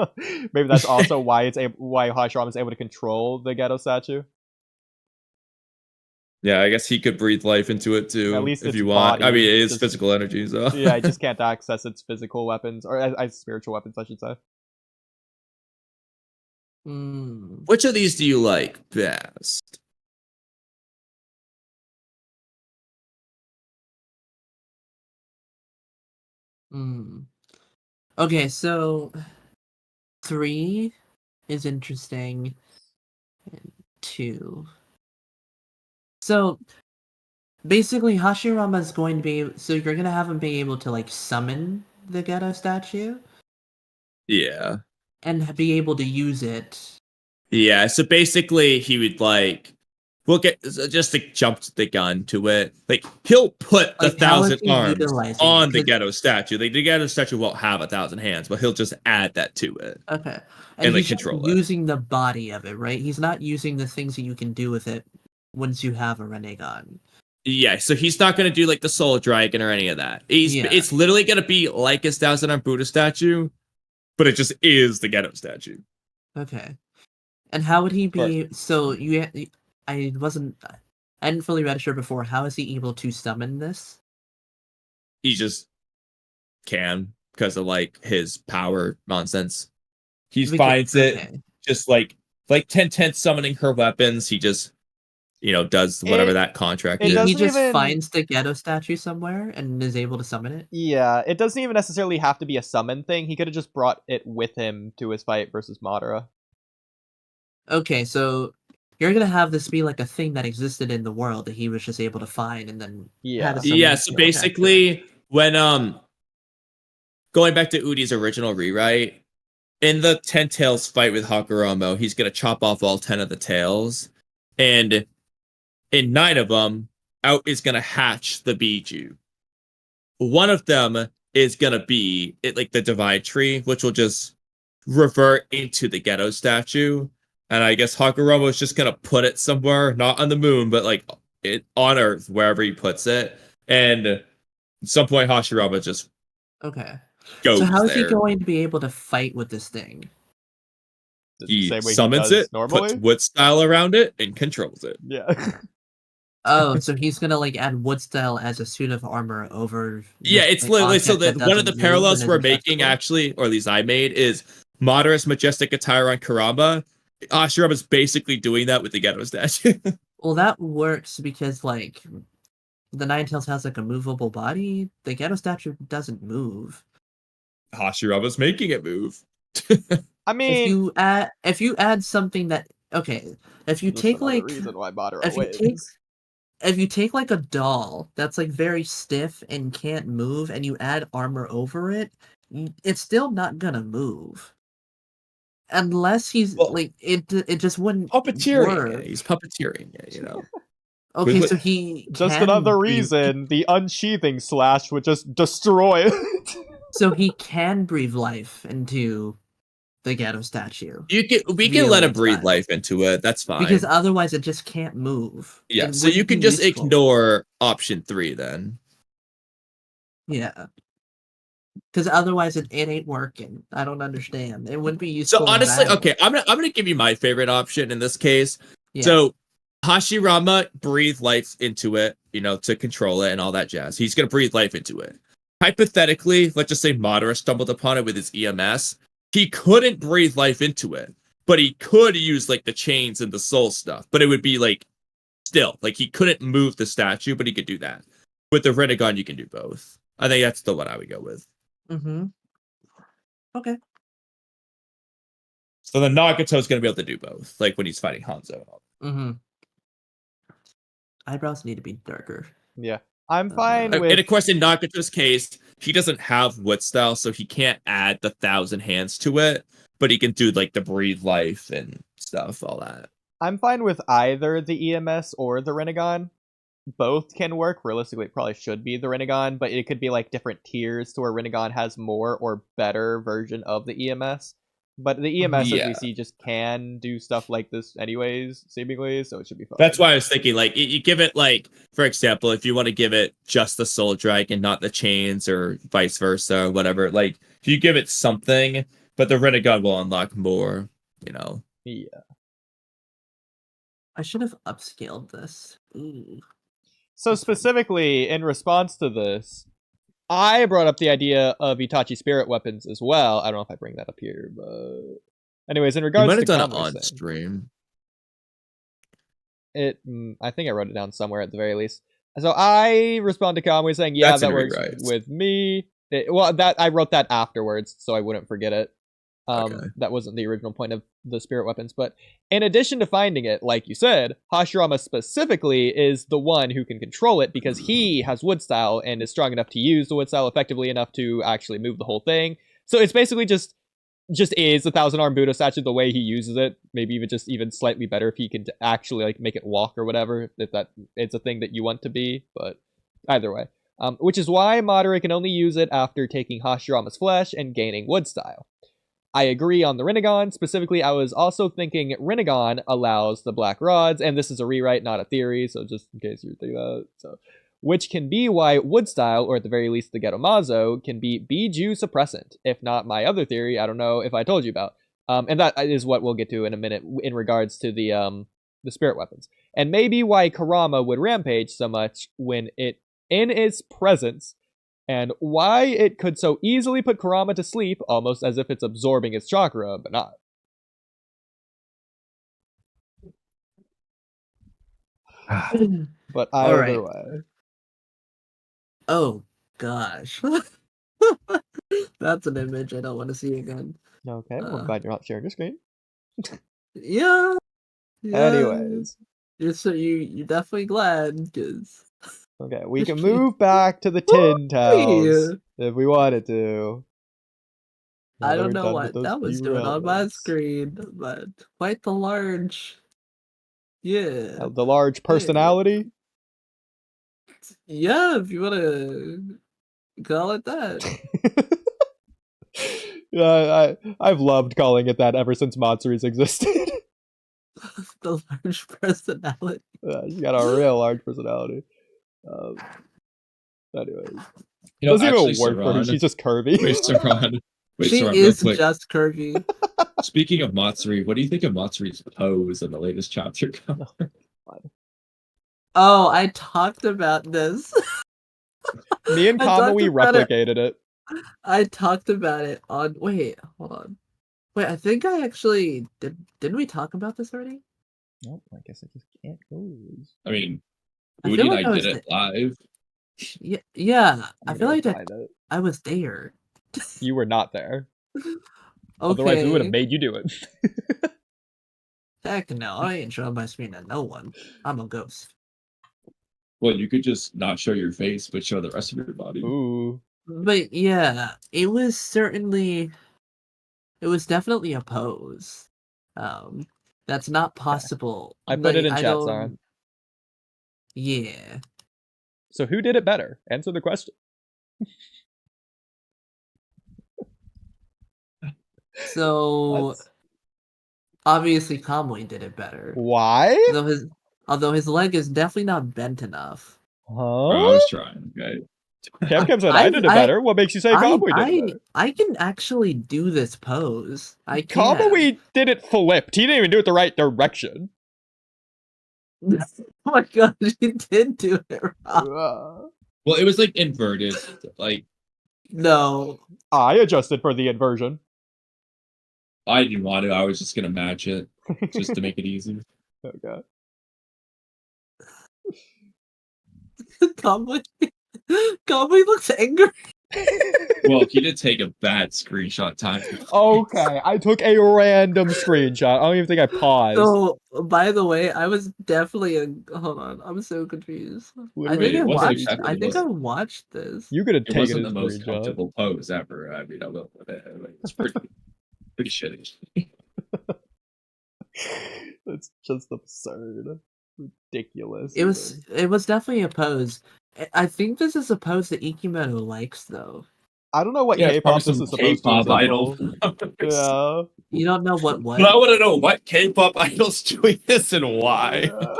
maybe that's also why why Hashirama is able to control the ghetto statue. Yeah, I guess he could breathe life into it too, At least if its you want. I body mean, it is just- physical energy, so Yeah, I just can't access its physical weapons or as spiritual weapons, I should say. Hmm. Which of these do you like best? Hmm. Okay, so 3 is interesting. And 2. So basically, Hashirama is going to be. So you're gonna have him be able to like summon the ghetto statue Yeah. and be able to use it. Yeah, so basically he would like we'll get just to jump the gun to it. Like he'll put the Like, how is 1,000 he arms utilizing on it? the 'Cause- ghetto statue. Like the ghetto statue won't have 1,000 hands, but he'll just add that to it. Okay, And, like, he's just control it. using the body of it, right? He's not using the things that you can do with it once you have a Rinnegan. Yeah, so he's not gonna do like the soul dragon or any of that. Yeah. It's literally gonna be like his 1,000 arm Buddha statue, but it just is the ghetto statue. Okay, and how would he be? So I didn't fully register before. How is he able to summon this? He just can because of like his power nonsense. He finds it Okay. just like 10 summoning her weapons. He just does whatever that contract it is. does- He doesn't just even- finds the ghetto statue somewhere and is able to summon it. Yeah, it doesn't even necessarily have to be a summon thing. He could have just brought it with him to his fight versus Madara. Okay, so you're gonna have this be like a thing that existed in the world that he was just able to find and then Yeah. had a summon Yeah, it. so Okay. basically when going back to Oodie's original rewrite, in the 10 tails fight with Hakuromo, he's gonna chop off all 10 of the tails, and in 9 of them, out is gonna hatch the Biju. One of them is gonna be like the divide tree, which will just revert into the ghetto statue. And I guess Hakuromo is just gonna put it somewhere, not on the moon, but like it on Earth, wherever he puts it. And at some point, Hashirama just Okay. goes So how is he there. going to be able to fight with this thing? The He same way summons he does it, normally. puts wood style around it, and controls it. Yeah. Oh, so he's gonna like add wood style as a suit of armor over. Yeah, this, it's like, literally so object that one of the doesn't move parallels and we're is making, accessible? actually, or at least I made, is Madara's majestic attire on Karama. Hashirama's basically doing that with the Ghetto statue. Well, that works because like the Ninetales has like a movable body. The Ghetto statue doesn't move. Hashirama's making it move. I mean, If you add something that okay, if you just take another like reason why Madara if you wins. take if you take like a doll that's like very stiff and can't move and you add armor over it, it's still not gonna move. Unless he's Well, like it just wouldn't Puppeteering. work. Yeah, he's puppeteering it, you know. Okay, With- so he Just can another breathe- reason the unsheathing slash would just destroy it. So he can breathe life into the Ghetto statue. we via can let him wood breathe style. life into it. That's fine. Because otherwise it just can't move. Yeah, It so you wouldn't can be just useful. ignore option 3 then. Yeah. Because otherwise it ain't working. I don't understand. It wouldn't be useful. So in honestly, battle. okay, I'm gonna give you my favorite option in this case. Yeah. So Hashirama breathe life into it, you know, to control it and all that jazz. He's gonna breathe life into it. Hypothetically, let's just say Madara stumbled upon it with his EMS. He couldn't breathe life into it, but he could use like the chains and the soul stuff. But it would be like still like he couldn't move the statue, but he could do that. With the Rinnegan, you can do both. I think that's the one I would go with. Mm-hmm. Okay. So then Nagato's gonna be able to do both, like when he's fighting Hanzo. Mm-hmm. Eyebrows need to be darker. Yeah. I'm fine And with And of course, in Nagato's case, he doesn't have wood style, so he can't add the 1,000 hands to it, but he can do like the breathe life and stuff, all that. I'm fine with either the EMS or the Rinnegan. Both can work. Realistically, it probably should be the Rinnegan, but it could be like different tiers to where Rinnegan has more or better version of the EMS. But the EMS, as Yeah. we see, just can do stuff like this anyways, seemingly, so it should be fine. That's why I was thinking, like, you give it, like, for example, if you want to give it just the soul dragon, not the chains, or vice versa, or whatever, like, if you give it something, but the Rinnegan will unlock more, you know. Yeah. I should have upscaled this. Ooh. So specifically, in response to this, I brought up the idea of Itachi spirit weapons as well. I don't know if I bring that up here, but anyways, in You regards might to have done it Kamui's on thing, stream. I think I wrote it down somewhere at the very least. So I respond to Kamui saying, "Yeah, That's that in works rewrites. with me." That I wrote that afterwards, so I wouldn't forget it. Okay. That wasn't the original point of the spirit weapons, but in addition to finding it, like you said, Hashirama specifically is the one who can control it because he has wood style and is strong enough to use the wood style effectively enough to actually move the whole thing. So it's basically just is the 1,000-arm Buddha statue the way he uses it. Maybe even slightly better if he could actually like make it walk or whatever. If that it's a thing that you want to be, but either way. Which is why Madara can only use it after taking Hashirama's flesh and gaining wood style. I agree on the Rinnegan. Specifically, I was also thinking Rinnegan allows the black rods, and this is a rewrite, not a theory, so just in case you're thinking that. So, which can be why wood style, or at the very least the Getomazo, can be Biju suppressant. If not my other theory, I don't know if I told you about. And that is what we'll get to in a minute in regards to the spirit weapons. And maybe why Kurama would rampage so much when it in its presence, and why it could so easily put Kurama to sleep, almost as if it's absorbing its chakra, but not. But either Alright. way. Oh gosh. That's an image I don't want to see again. Okay, well, I'm glad you're not sharing your screen. Yeah. Anyways. You're definitely glad because Okay, we can move back to the tin tails if we wanted to. Now I that don't we're know done what with those that was few doing on my elements. screen, but quite the large. Yeah. The large personality. Yeah, if you want to call it that. Yeah, I've loved calling it that ever since Matsuru's existed. The large personality. She's got a real large personality. Anyways, You know, doesn't actually, even work for her. Saran- She's just curvy. Wait, Saran, Wait, She sorry, real is quick. just curvy. Speaking of Matsuri, what do you think of Matsuri's pose in the latest chapter cover? Oh, I talked about this. Me and I talked Kamui about it. replicated it. I talked about it on. Wait, hold on. Wait, I think I actually did. Didn't we talk about this already? Nope, I guess I just can't lose. I mean, I Oodie feel and like I I did was. it live. Yeah. I I'm feel gonna like find it. I was there. You were not there. Otherwise, we would have Okay. made you do it. Heck no, I ain't showing my screen to no one. I'm a ghost. Well, you could just not show your face, but show the rest of your body. Ooh. But yeah, it was definitely a pose. That's not possible. I put it in I chat, Sarah. don't. Yeah. So who did it better? Answer the question. So What? obviously Kamui did it better. Why? Although his leg is definitely not bent enough. Oh, I Huh? was trying. Okay. Cam said I did it better. What makes you say Kamui did it better? I can actually do this pose. I can. Kamui did it flipped. He didn't even do it the right direction. Oh my gosh, he did do it wrong. Well, it was like inverted. Like No. I adjusted for the inversion. I didn't want to. I was just gonna match it just to make it easy. Okay. Kamui looks angry. Well, he did take a bad screenshot time. Okay, I took a random screenshot. I don't even think I paused. So, by the way, I was definitely hold on. I'm so confused. Literally, it wasn't exactly- I it think I wasn't- watched this. You could have It taken wasn't a the most screenshot. comfortable pose ever. I mean, I will admit it. Like, it's pretty shitty. That's just absurd. Ridiculous. It was definitely a pose. I think this is a pose that Ikimoto likes, though. I don't know what Yeah, it's K-pop probably this some is supposed K-pop to idol. Yeah. You don't know what But I want to know what K-pop idol's doing this and why. Yeah.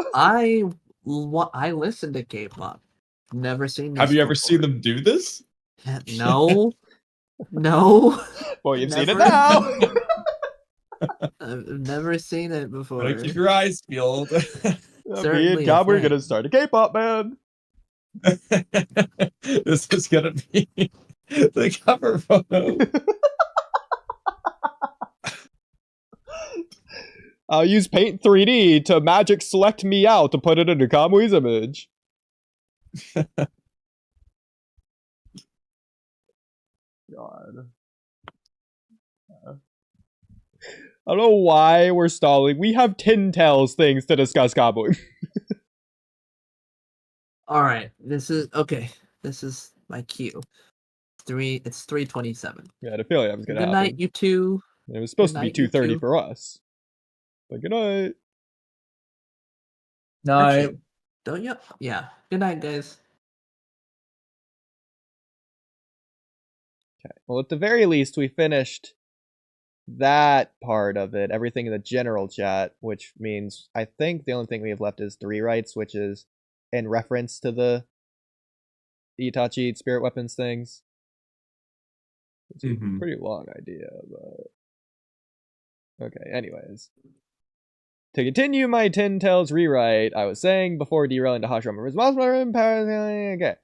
I listen to K-pop. Never seen this Have you ever before. seen them do this? No. No. Well, you've seen it Never. now. I've never seen it before. Better keep your eyes peeled. Me Certainly and a God, we're thing. gonna start a K-pop band. This is gonna be the cover photo. I'll use Paint 3D to magic select me out to put it into Kamui's image. God. I don't know why we're stalling. We have Tin Tails things to discuss, Kamui. All right, this is okay. This is my cue. It's 3:27. Yeah, I had a feeling that was gonna Good happen. night, you two. It was supposed Good to be night, you 2:30 two. for us. But good night. Actually, don't you? Yeah. Good night, guys. Okay. Well, at the very least, we finished that part of it. Everything in the general chat, which means I think the only thing we have left is the rewrites, which is in reference to the Itachi spirit weapons things. It's a pretty long idea, but okay. Anyways, to continue my Tin Tails rewrite, I was saying before derailing to Hashirama responsible. Okay.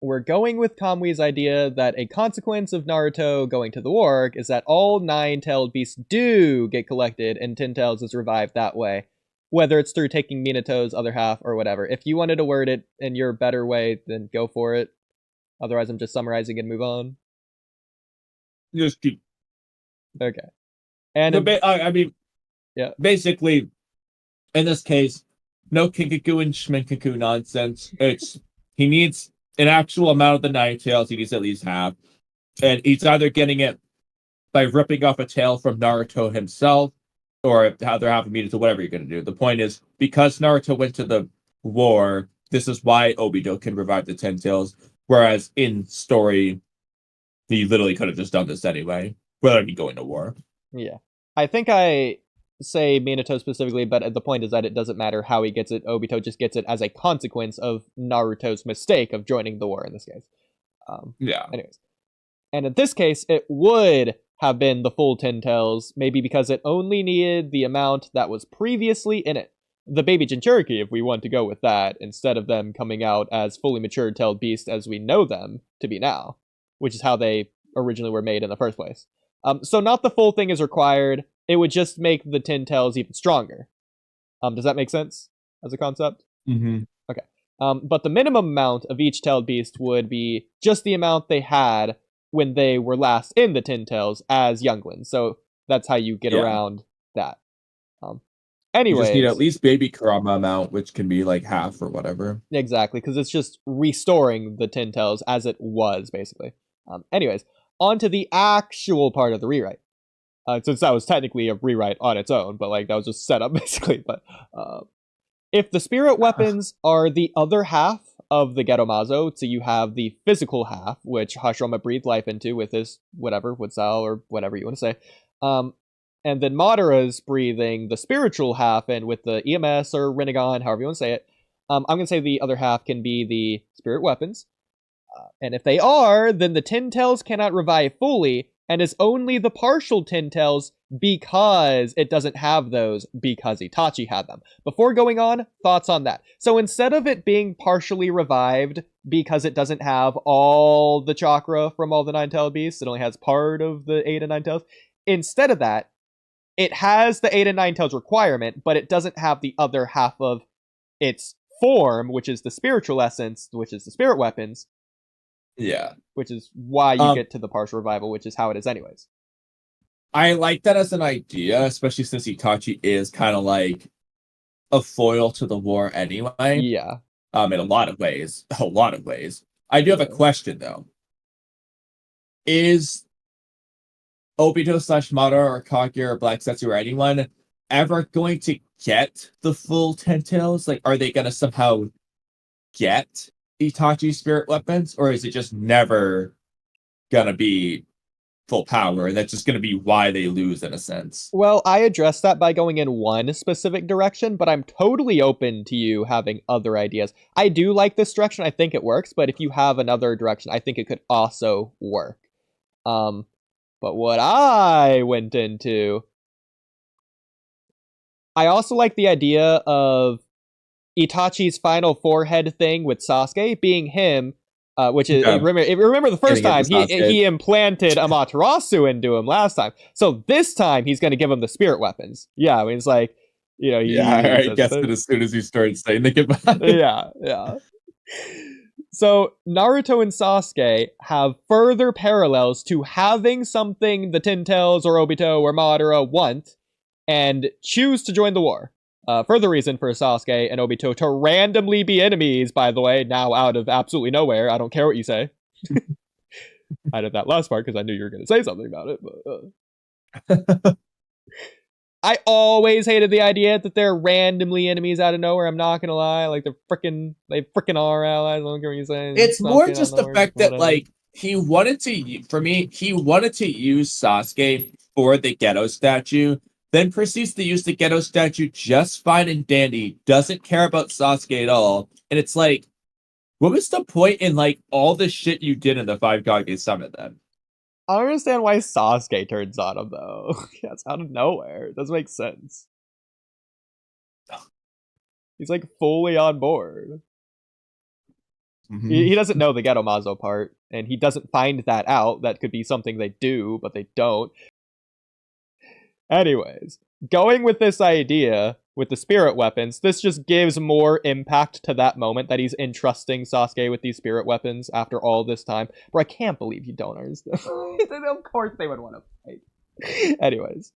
We're going with Kamui's idea that a consequence of Naruto going to the war is that all 9-tailed beasts do get collected and 10 tails is revived that way. Whether it's through taking Minato's other half or whatever. If you wanted to word it in your better way, then go for it. Otherwise, I'm just summarizing and move on. Just keep. Okay. And I mean, yeah. Basically, in this case, no Kinkaku and Schminkaku nonsense. He needs an actual amount of the 9 tails. He needs at least half, and he's either getting it by ripping off a tail from Naruto himself, or how they're having meetings or whatever you're going to do. The point is, because Naruto went to the war, this is why Obito can revive the 10 tails. Whereas in story, he literally could have just done this anyway, without he going to war. Yeah. I think I say Minato specifically, but the point is that it doesn't matter how he gets it. Obito just gets it as a consequence of Naruto's mistake of joining the war in this case. Yeah. Anyways. And in this case, it would have been the full 10 tails, maybe because it only needed the amount that was previously in it. The baby Jinchuriki, if we want to go with that, instead of them coming out as fully matured tailed beasts as we know them to be now, which is how they originally were made in the first place. So not the full thing is required. It would just make the 10 tails even stronger. Does that make sense as a concept? Mm-hmm. Okay. But the minimum amount of each tailed beast would be just the amount they had when they were last in the 10 tails as younglings. So that's how you get around that. You just need Anyways, at least baby Kurama amount, which can be like half or whatever. exactly, because it's just restoring the 10 tails as it was, basically. Anyways, on to the actual part of the rewrite. Since that was technically a rewrite on its own, but like that was just set up basically. But if the spirit weapons are the other half of the Geromazo, so you have the physical half, which Hashirama breathed life into with his whatever, Wutsal, or whatever you want to say, and then Madara's breathing the spiritual half in with the EMS or Rinnegan, however you want to say it. I'm going to say the other half can be the spirit weapons. And if they are, then the 10 tails cannot revive fully, and is only the partial 10 tails because it doesn't have those because Itachi had them. Before going on, thoughts on that. So instead of it being partially revived because it doesn't have all the chakra from all the 9-tailed beasts, it only has part of the 8 and 9 tails. Instead of that, it has the 8 and 9 tails requirement, but it doesn't have the other half of its form, which is the spiritual essence, which is the spirit weapons. Yeah. Which is why you get to the partial revival, which is how it is anyways. I like that as an idea, especially since Itachi is kind of like a foil to the war anyway. Yeah. In a lot of ways. A lot of ways. I do have a question though. Is Obito / Madara or Kaguya or Black Setsu or anyone ever going to get the full 10 tails? Like, are they going to somehow get Itachi's spirit weapons, or is it just never going to be full power, and that's just going to be why they lose in a sense? Well, I addressed that by going in one specific direction, but I'm totally open to you having other ideas. I do like this direction. I think it works, but if you have another direction, I think it could also work. But what I went into, I also like the idea of Itachi's final forehead thing with Sasuke being him, which is remember the first time he implanted Amaterasu into him last time. So this time he's going to give him the spirit weapons. Yeah, I mean it's like, you know, I guessed it as soon as you started saying the goodbye. Yeah. So Naruto and Sasuke have further parallels to having something the 10 tails or Obito or Madara want and choose to join the war. Further reason for Sasuke and Obito to randomly be enemies, by the way, now out of absolutely nowhere. I don't care what you say. I did that last part because I knew you were going to say something about it. But I always hated the idea that they're randomly enemies out of nowhere. I'm not going to lie. Like, they freaking are allies. I don't care what you say. It's more just the fact that, like, he wanted to use Sasuke for the ghetto statue, then proceeds to use the ghetto statue just fine and dandy, doesn't care about Sasuke at all. And it's like, what was the point in, like, all the shit you did in the Five Kage Summit then? I don't understand why Sasuke turns on him, though. That's out of nowhere. It doesn't make sense. He's, like, fully on board. Mm-hmm. He doesn't know the Geromazo part, and he doesn't find that out. That could be something they do, but they don't. Anyways, going with this idea with the spirit weapons, this just gives more impact to that moment that he's entrusting Sasuke with these spirit weapons after all this time. Bro, I can't believe you don't understand. Of course they would want to fight. Anyways.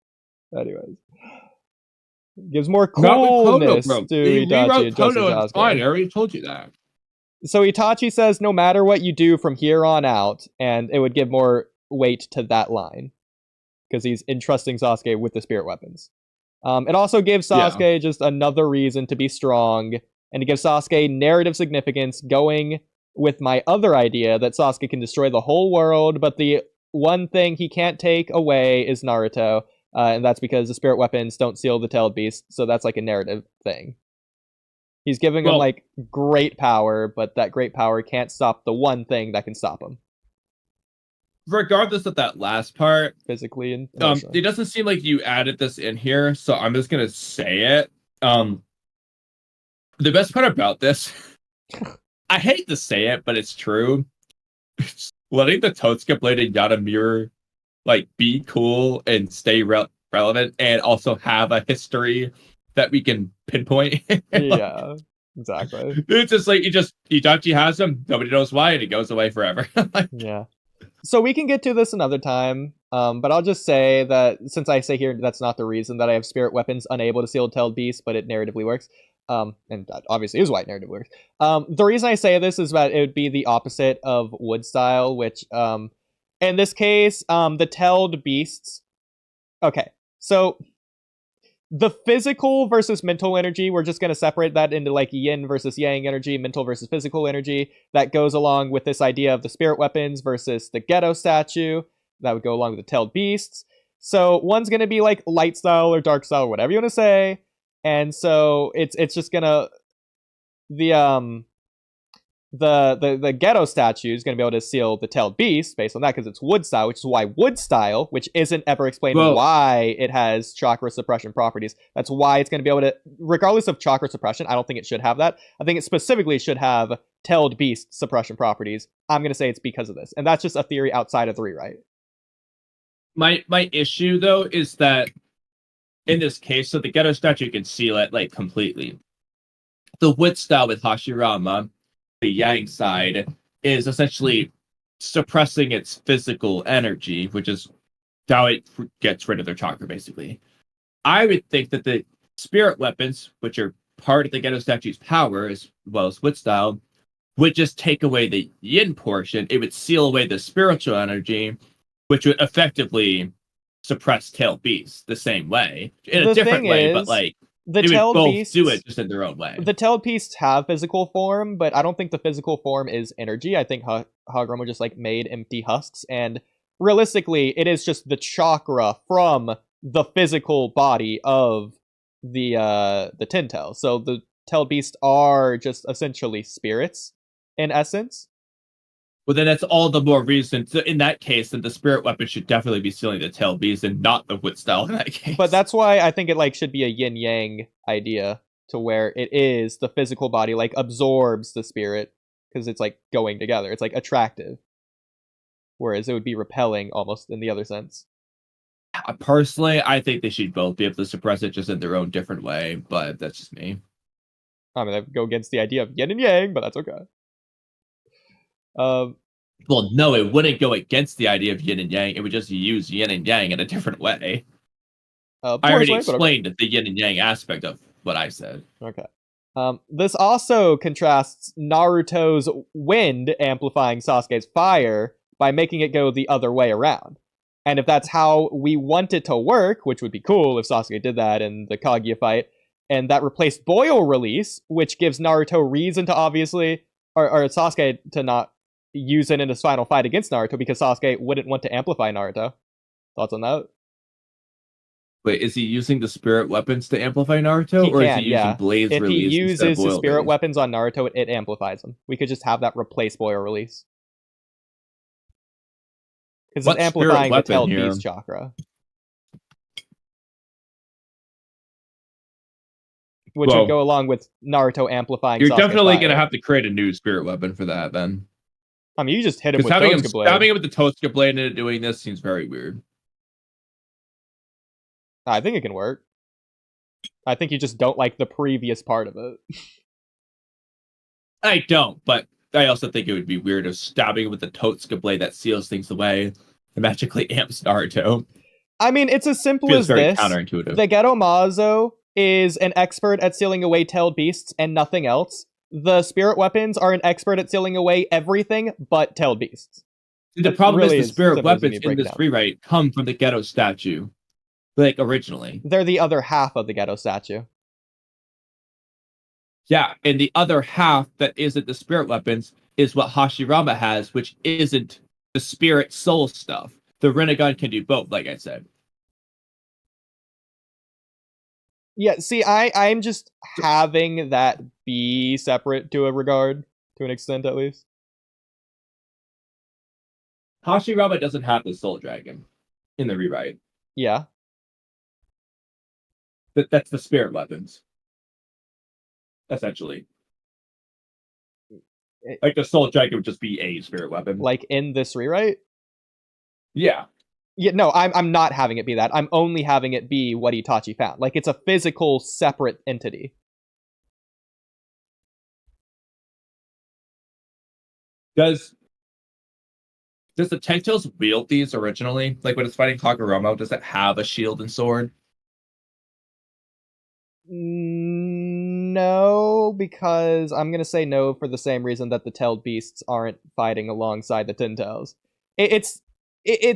Gives more coolness to Itachi and Sasuke. Fine, I already told you that. So Itachi says no matter what you do from here on out, and it would give more weight to that line. Because he's entrusting Sasuke with the spirit weapons. It also gives Sasuke just another reason to be strong, and to give Sasuke narrative significance, going with my other idea that Sasuke can destroy the whole world, but the one thing he can't take away is Naruto, and that's because the spirit weapons don't seal the tailed beast, so that's like a narrative thing. He's giving him like great power, but that great power can't stop the one thing that can stop him. regardless of that last part, physically and emotionally. it doesn't seem like you added this in here, so I'm just gonna say it. The best part about this, I hate to say it, but it's true. Letting the Totsuka Blade and Yada Mirror like be cool and stay relevant, and also have a history that we can pinpoint. Yeah, exactly. It's just like Itachi has them, nobody knows why, and it goes away forever. Yeah. So we can get to this another time, but I'll just say that since I say here that's not the reason that I have spirit weapons unable to seal tailed beast, but it narratively works. And that obviously is why it narratively works. The reason I say this is that it would be the opposite of wood style, which in this case, the tailed beasts. Okay, so the physical versus mental energy, we're just going to separate that into like yin versus yang energy, mental versus physical energy. That goes along with this idea of the spirit weapons versus the ghetto statue. That would go along with the tailed beasts. So one's going to be like light style or dark style, whatever you want to say. And so it's just going to the ghetto statue is going to be able to seal the tailed beast based on that because it's wood style, which is why wood style, which isn't ever explained why it has chakra suppression properties. That's why it's going to be able to, regardless of chakra suppression, I don't think it should have that. I think it specifically should have tailed beast suppression properties. I'm going to say it's because of this. And that's just a theory outside of the rewrite. My issue, though, is that in this case, so the ghetto statue can seal it like completely. The wood style with Hashirama, the yang side, is essentially suppressing its physical energy, which is how it gets rid of their chakra, basically. I would think that the spirit weapons, which are part of the ghetto statue's power, as well as wood style, would just take away the yin portion. It would seal away the spiritual energy, which would effectively suppress tailed beasts the same way, in a different way, but like the they would tailed both beasts do it just in their own way. The tailed beasts have physical form, but I don't think the physical form is energy. I think Hagurama just like made empty husks, and realistically, it is just the chakra from the physical body of the Tintel. So the tailed beasts are just essentially spirits in essence. Well, then that's all the more reason. So in that case, then the spirit weapon should definitely be sealing the tailed beast and not the wood style in that case. But that's why I think it like should be a yin yang idea, to where it is the physical body like absorbs the spirit because it's like going together. It's like attractive, whereas it would be repelling almost in the other sense. Personally, I think they should both be able to suppress it just in their own different way, but that's just me. I mean, I go against the idea of yin and yang, but that's okay. Well, no, it wouldn't go against the idea of yin and yang. It would just use yin and yang in a different way. I already explained the yin and yang aspect of what I said. Okay. This also contrasts Naruto's wind amplifying Sasuke's fire by making it go the other way around. And if that's how we want it to work, which would be cool if Sasuke did that in the Kaguya fight, and that replaced boil release, which gives Naruto reason to obviously, or Sasuke to not use it in his final fight against Naruto because Sasuke wouldn't want to amplify Naruto. Thoughts on that? Wait, is he using the spirit weapons to amplify Naruto, or is he using Blaze if release? If he uses the spirit release? weapons on Naruto, it amplifies him. We could just have that replace boil release. Because it's amplifying the tailed beast chakra. Which would go along with Naruto amplifying You're Sasuke's definitely fire. going to have to create a new spirit weapon for that, then. I mean, you just hit him with Totsuka Blade. Stabbing him with the Totsuka Blade and doing this seems very weird. I think it can work. I think you just don't like the previous part of it. I don't, but I also think it would be weird if stabbing him with the Totsuka Blade that seals things away and magically amps Naruto. I mean, it's as simple Feels as very this. counterintuitive. The Ghetto Mazo is an expert at sealing away tailed beasts and nothing else. The spirit weapons are an expert at sealing away everything but tailed beasts. The problem is the spirit weapons in this rewrite come from the Ghetto statue. Like, originally. They're the other half of the Ghetto statue. Yeah, and the other half that isn't the spirit weapons is what Hashirama has, which isn't the spirit soul stuff. The Rinnegan can do both, like I said. Yeah, see, I'm just having that be separate to a regard, to an extent at least. Hashirama doesn't have the Soul Dragon in the rewrite. Yeah. That's the spirit weapons. Essentially. Like the Soul Dragon would just be a spirit weapon. Like in this rewrite? Yeah. Yeah, no, I'm not having it be that. I'm only having it be what Itachi found. Like, it's a physical, separate entity. Does the Ten Tails wield these originally? Like when it's fighting Kaguramo, does it have a shield and sword? No, because I'm gonna say no for the same reason that the tailed beasts aren't fighting alongside the Ten Tails. It's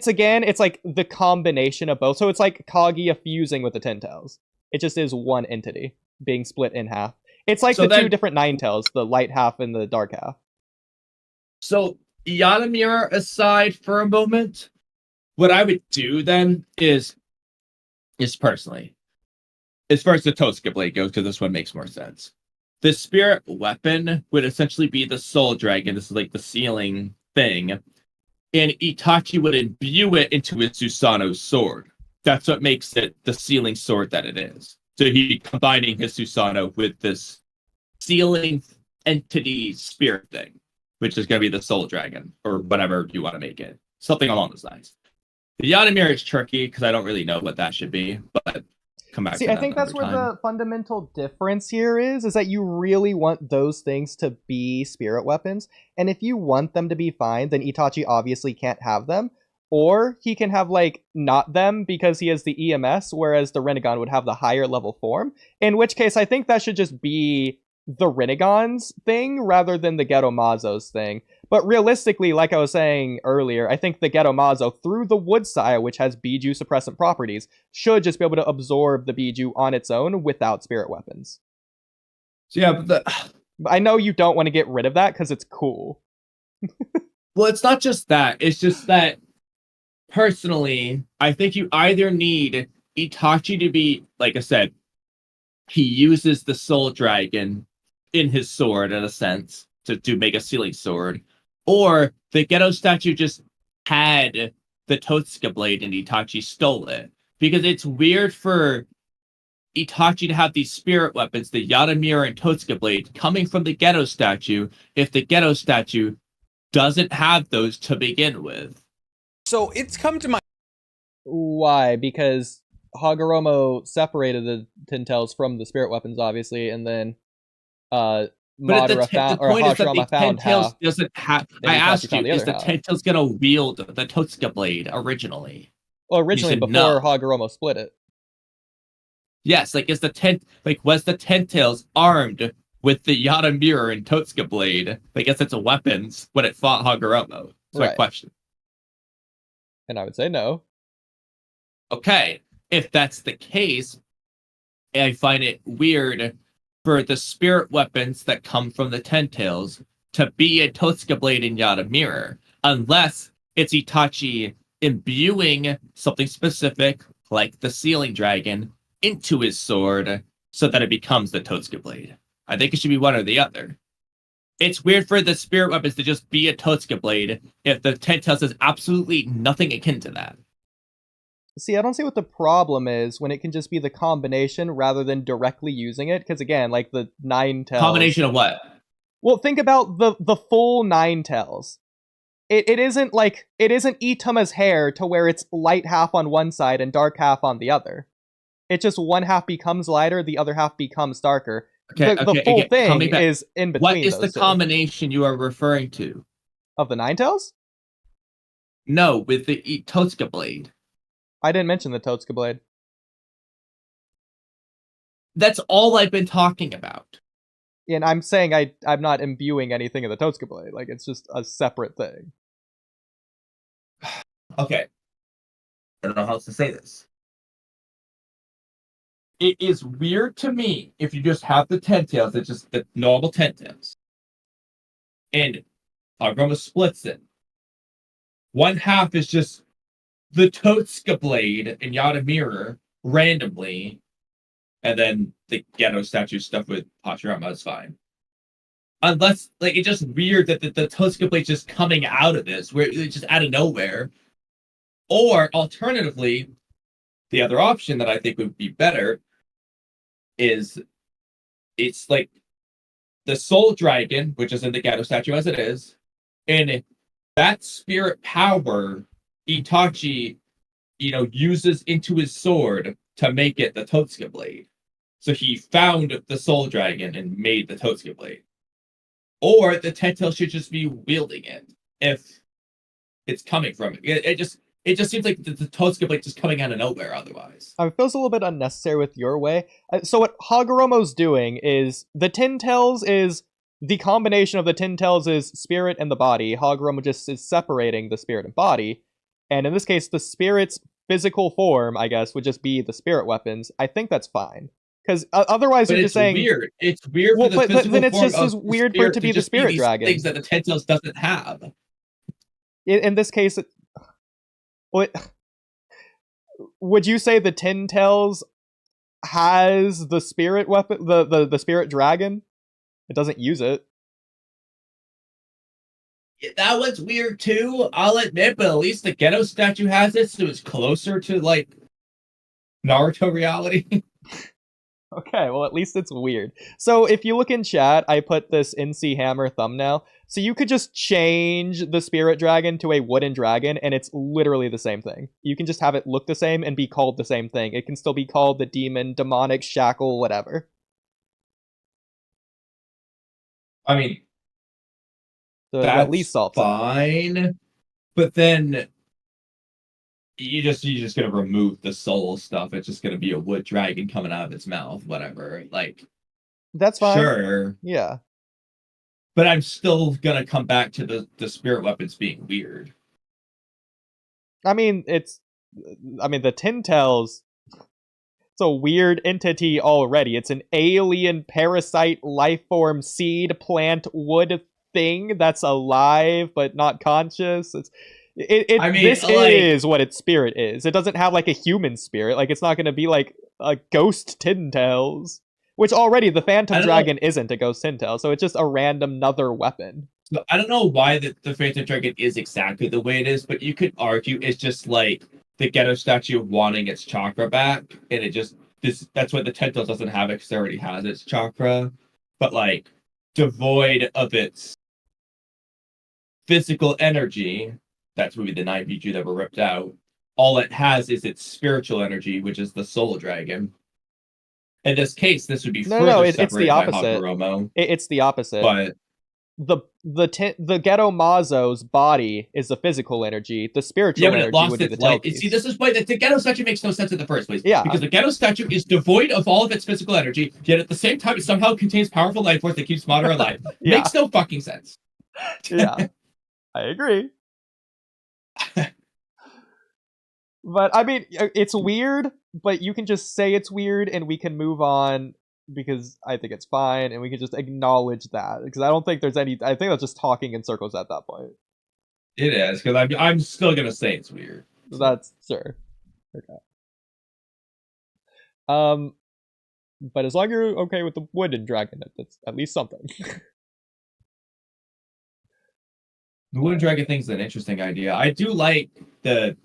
again, it's like the combination of both. So it's like Kaguya fusing with the Ten Tails. It just is one entity being split in half. It's like two different Nine Tails, the light half and the dark half. So Yanamir aside for a moment, what I would do then is personally, as far as the Totsuka blade goes, because this one makes more sense. The spirit weapon would essentially be the Soul Dragon. This is like the ceiling thing. And Itachi would imbue it into his Susanoo sword. That's what makes it the ceiling sword that it is. So he'd be combining his Susanoo with this ceiling entity spirit thing, which is going to be the Soul Dragon, or whatever you want to make it. Something along those lines. The Yanamir is tricky, because I don't really know what that should be, but come back to that. I think that's where the fundamental difference here is that you really want those things to be spirit weapons, and if you want them to be fine, then Itachi obviously can't have them, or he can have, like, not them because he has the EMS, whereas the Rinnegan would have the higher level form, in which case I think that should just be the Rinnegan's thing rather than the Ghetto Mazo's thing. But realistically, like I was saying earlier, I think the Ghetto Mazo, through the Wood Sire, which has Biju suppressant properties, should just be able to absorb the Biju on its own without spirit weapons. So yeah, but I know you don't want to get rid of that because it's cool. Well, it's not just that. It's just that, personally, I think you either need Itachi to be, like I said, he uses the Soul Dragon in his sword, in a sense, to make a ceiling sword, or the Ghetto statue just had the Totsuka blade and Itachi stole it. Because it's weird for Itachi to have these spirit weapons, the Yanamir and Totsuka blade, coming from the Ghetto statue, if the Ghetto statue doesn't have those to begin with. So it's come to my... Why? Because Hagoromo separated the Ten Tails from the spirit weapons, obviously, and then Madara found, or Hashirama found half. Doesn't have. I asked you, is the Ten Tails gonna wield the Totsuka blade originally? Well, originally before no. Hagoromo split it. Yes, like was the Ten Tails armed with the Yanamir and Totsuka blade? I guess it's a weapons when it fought Hagoromo. So Right. I question. And I would say no. Okay, if that's the case, I find it weird for the spirit weapons that come from the Ten Tails to be a Totsuka blade and Yanamir, unless it's Itachi imbuing something specific, like the Ceiling Dragon, into his sword so that it becomes the Totsuka blade. I think it should be one or the other. It's weird for the spirit weapons to just be a Totsuka blade if the Ten Tails has absolutely nothing akin to that. See, I don't see what the problem is when it can just be the combination rather than directly using it. Because again, like the Nine Tails. Combination of what? Well, think about the full Nine Tails. It isn't Itama's hair to where it's light half on one side and dark half on the other. It just one half becomes lighter, the other half becomes darker. The full thing is in between. What is the combination you are referring to? Of the Nine Tails? No, with the Totsuka blade. I didn't mention the Totsuka blade. That's all I've been talking about. And I'm saying I'm not imbuing anything in the Totsuka blade. Like, it's just a separate thing. Okay. I don't know how else to say this. It is weird to me if you just have the Ten Tails, it's just the normal Ten Tails. And Hagoromo splits it. One half is just the Totsuka blade and Yanamir randomly, and then the Ghetto statue stuff with Hashirama is fine. unless like it's just weird that the Tosca Blade's just coming out of this, where it's just out of nowhere. Or alternatively, the other option that I think would be better is it's like the Soul Dragon, which is in the Gato statue as it is, and that spirit power Itachi, uses into his sword to make it the Totsuka blade. So he found the Soul Dragon and made the Totsuka blade. Or the Ten-Tail should just be wielding it if it's coming from it. It just seems like the Totsuka blade just coming out of nowhere otherwise. It feels a little bit unnecessary with your way. So what Hagoromo's doing is the Ten-Tails is the combination of the Ten-Tails is spirit and the body. Hagoromo just is separating the spirit and body. And in this case, the spirit's physical form, I guess, would just be the spirit weapons. I think that's fine. Because otherwise But you're just saying... weird. It's weird well, for the but physical then it's form just of as weird for it to be the just spirit these dragon. things that the Ten-Tails doesn't have. In this case, would you say the Ten-Tails has the spirit weapon, the spirit dragon? It doesn't use it. That one's weird too, I'll admit, but at least the Ghetto statue has it, so it's closer to like Naruto reality. Okay, well at least it's weird. So if you look in chat, I put this NC Hammer thumbnail. So you could just change the spirit dragon to a wooden dragon, and it's literally the same thing. You can just have it look the same and be called the same thing. It can still be called the demon, demonic, shackle, whatever. I mean, So that's at least solves it. fine, but then you're just gonna remove the soul stuff. It's just gonna be a wood dragon coming out of its mouth, whatever. Like, That's fine. sure, Yeah. but I'm still gonna come back to the spirit weapons being weird. I mean, the Ten-Tails, it's a weird entity already. It's an alien parasite life form seed plant wood thing that's alive but not conscious. This is what its spirit is. It doesn't have like a human spirit. Like it's not going to be like a ghost Ten-Tails, which already the Phantom Dragon isn't a ghost Ten-Tail, so it's just a random another weapon. So I don't know why the Phantom Dragon is exactly the way it is, but you could argue it's just like the Ghetto statue wanting its chakra back, and that's what the Ten-Tails doesn't have it because it already has its chakra, but like devoid of its physical energy. That's maybe the 9 Biju that were ripped out. All it has is its spiritual energy, which is the Soul Dragon. In this case, this would be It's the separated opposite. by Hagoromo. It's the opposite. But the Ghetto Mazo's body is the physical energy. The spiritual but it energy lost would be its the life. Telkies. See, this is why the Ghetto statue makes no sense in the first place. Yeah. Because the Ghetto statue is devoid of all of its physical energy, yet at the same time it somehow contains powerful life force that keeps Madara alive. Yeah. Makes no fucking sense. Yeah, I agree. But I mean, it's weird, but you can just say it's weird and we can move on because I think it's fine and we can just acknowledge that because I don't think there's any. I think that's just talking in circles at that point. It is, because I'm still gonna say it's weird. That's sure. Okay. But as long as you're okay with the wooden dragon, that's at least something. The wooden dragon thing's an interesting idea. I do like the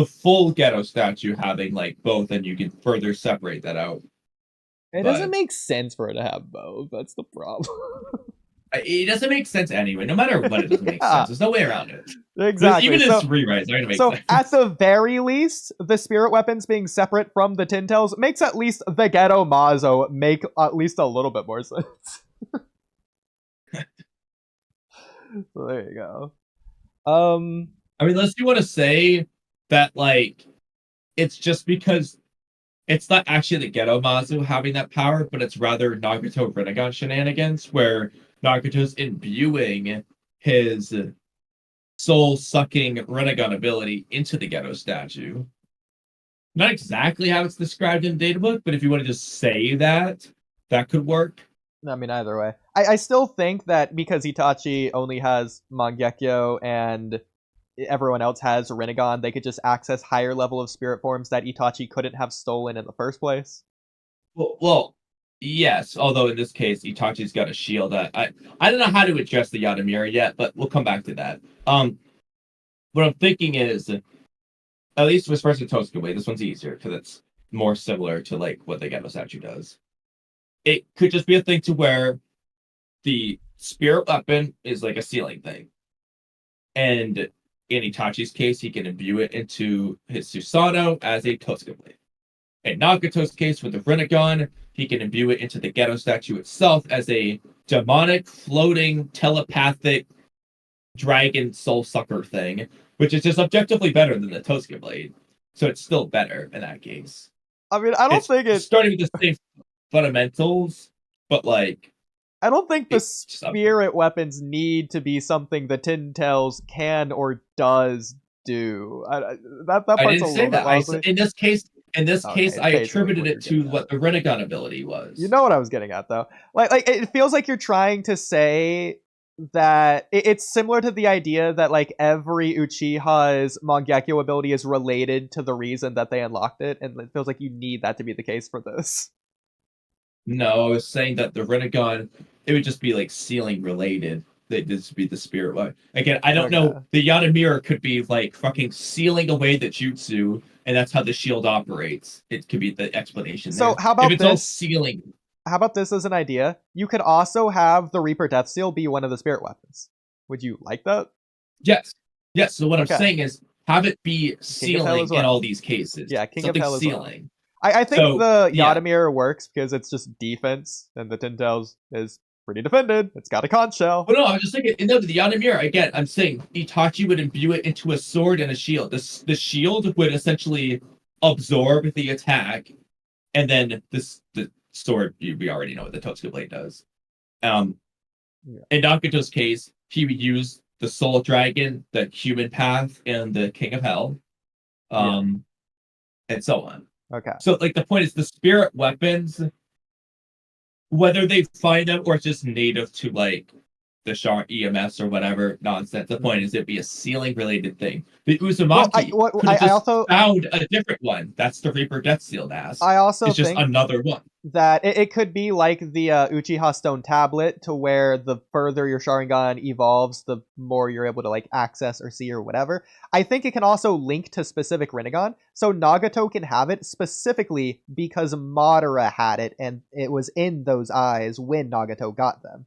full Ghetto statue having like both, and you can further separate that out. It doesn't make sense for it to have both. That's the problem. It doesn't make sense anyway. No matter what, it doesn't make sense. There's no way around it. Exactly. Even its rewrites are gonna make sense. At the very least, the spirit weapons being separate from the Ten-Tails makes at least the Ghetto Mazo make at least a little bit more sense. So there you go. I mean, unless you want to say that, like, it's just because it's not actually the Ghetto Mazu having that power, but it's rather Nagato Rinnegan shenanigans, where Nagato's imbuing his soul-sucking Rinnegan ability into the Ghetto statue. Not exactly how it's described in the databook, but if you want to just say that, that could work. I mean, either way. I still think that because Itachi only has Mangekyo and everyone else has Rinnegan, they could just access higher level of spirit forms that Itachi couldn't have stolen in the first place. Well, Yes, although in this case, Itachi's got a shield. I don't know how to address the Yadamira yet, but we'll come back to that. What I'm thinking is, at least with first Tosuke, this one's easier because it's more similar to like what the Geto statue does. It could just be a thing to where the spirit weapon is like a ceiling thing, and in Itachi's case, he can imbue it into his Susanoo as a Tosuke blade. In Nagato's case, with the Rinnegan, he can imbue it into the Geto statue itself as a demonic, floating, telepathic dragon soul sucker thing, which is just objectively better than the Tosuke blade. So it's still better in that case. I mean, I don't think it's starting with the same fundamentals, but like I don't think the it's just spirit weapons need to be something the Tin Tails can or does do. That I part's didn't a say little bit that. lousy. In this case, Okay, I basically attributed what it you're to getting what at. the Rinnegan ability was. You know what I was getting at, though. Like it feels like you're trying to say that it's similar to the idea that like every Uchiha's Mangekyo ability is related to the reason that they unlocked it, and it feels like you need that to be the case for this. No, I was saying that the Rinnegan, it would just be like ceiling related. That this would be the spirit one. Again, I don't know. The Yadamira could be like fucking sealing away the jutsu, and that's how the shield operates. It could be the explanation So there. how about if it's all this? sealing? How about this as an idea? You could also have the Reaper Death Seal be one of the spirit weapons. Would you like that? Yes. Yes. So what Okay. I'm saying is have it be Hell sealing as well. in all these cases. Yeah, King of Something Hell as well. sealing. I think So, the yeah. Yadamir works because it's just defense, and the Tin Tails is pretty defended. It's got a conch shell. But no, I'm just thinking, no, the Yadamira, again, I'm saying Itachi would imbue it into a sword and a shield. The shield would essentially absorb the attack, and then the sword, we already know what the Tosuke blade does. In Nakato's case, he would use the Soul Dragon, the Human Path, and the King of Hell, and so on. Okay. So, like, the point is the spirit weapons, whether they find them or it's just native to, like, the Char EMS or whatever nonsense, the point is it'd be a ceiling related thing. The Uzumaki could have just found a different one. That's the Reaper Death Seal mask. I also it's just think another one. That it could be like the Uchiha Stone Tablet, to where the further your Sharingan evolves, the more you're able to like access or see or whatever. I think it can also link to specific Rinnegan, so Nagato can have it specifically because Madara had it, and it was in those eyes when Nagato got them.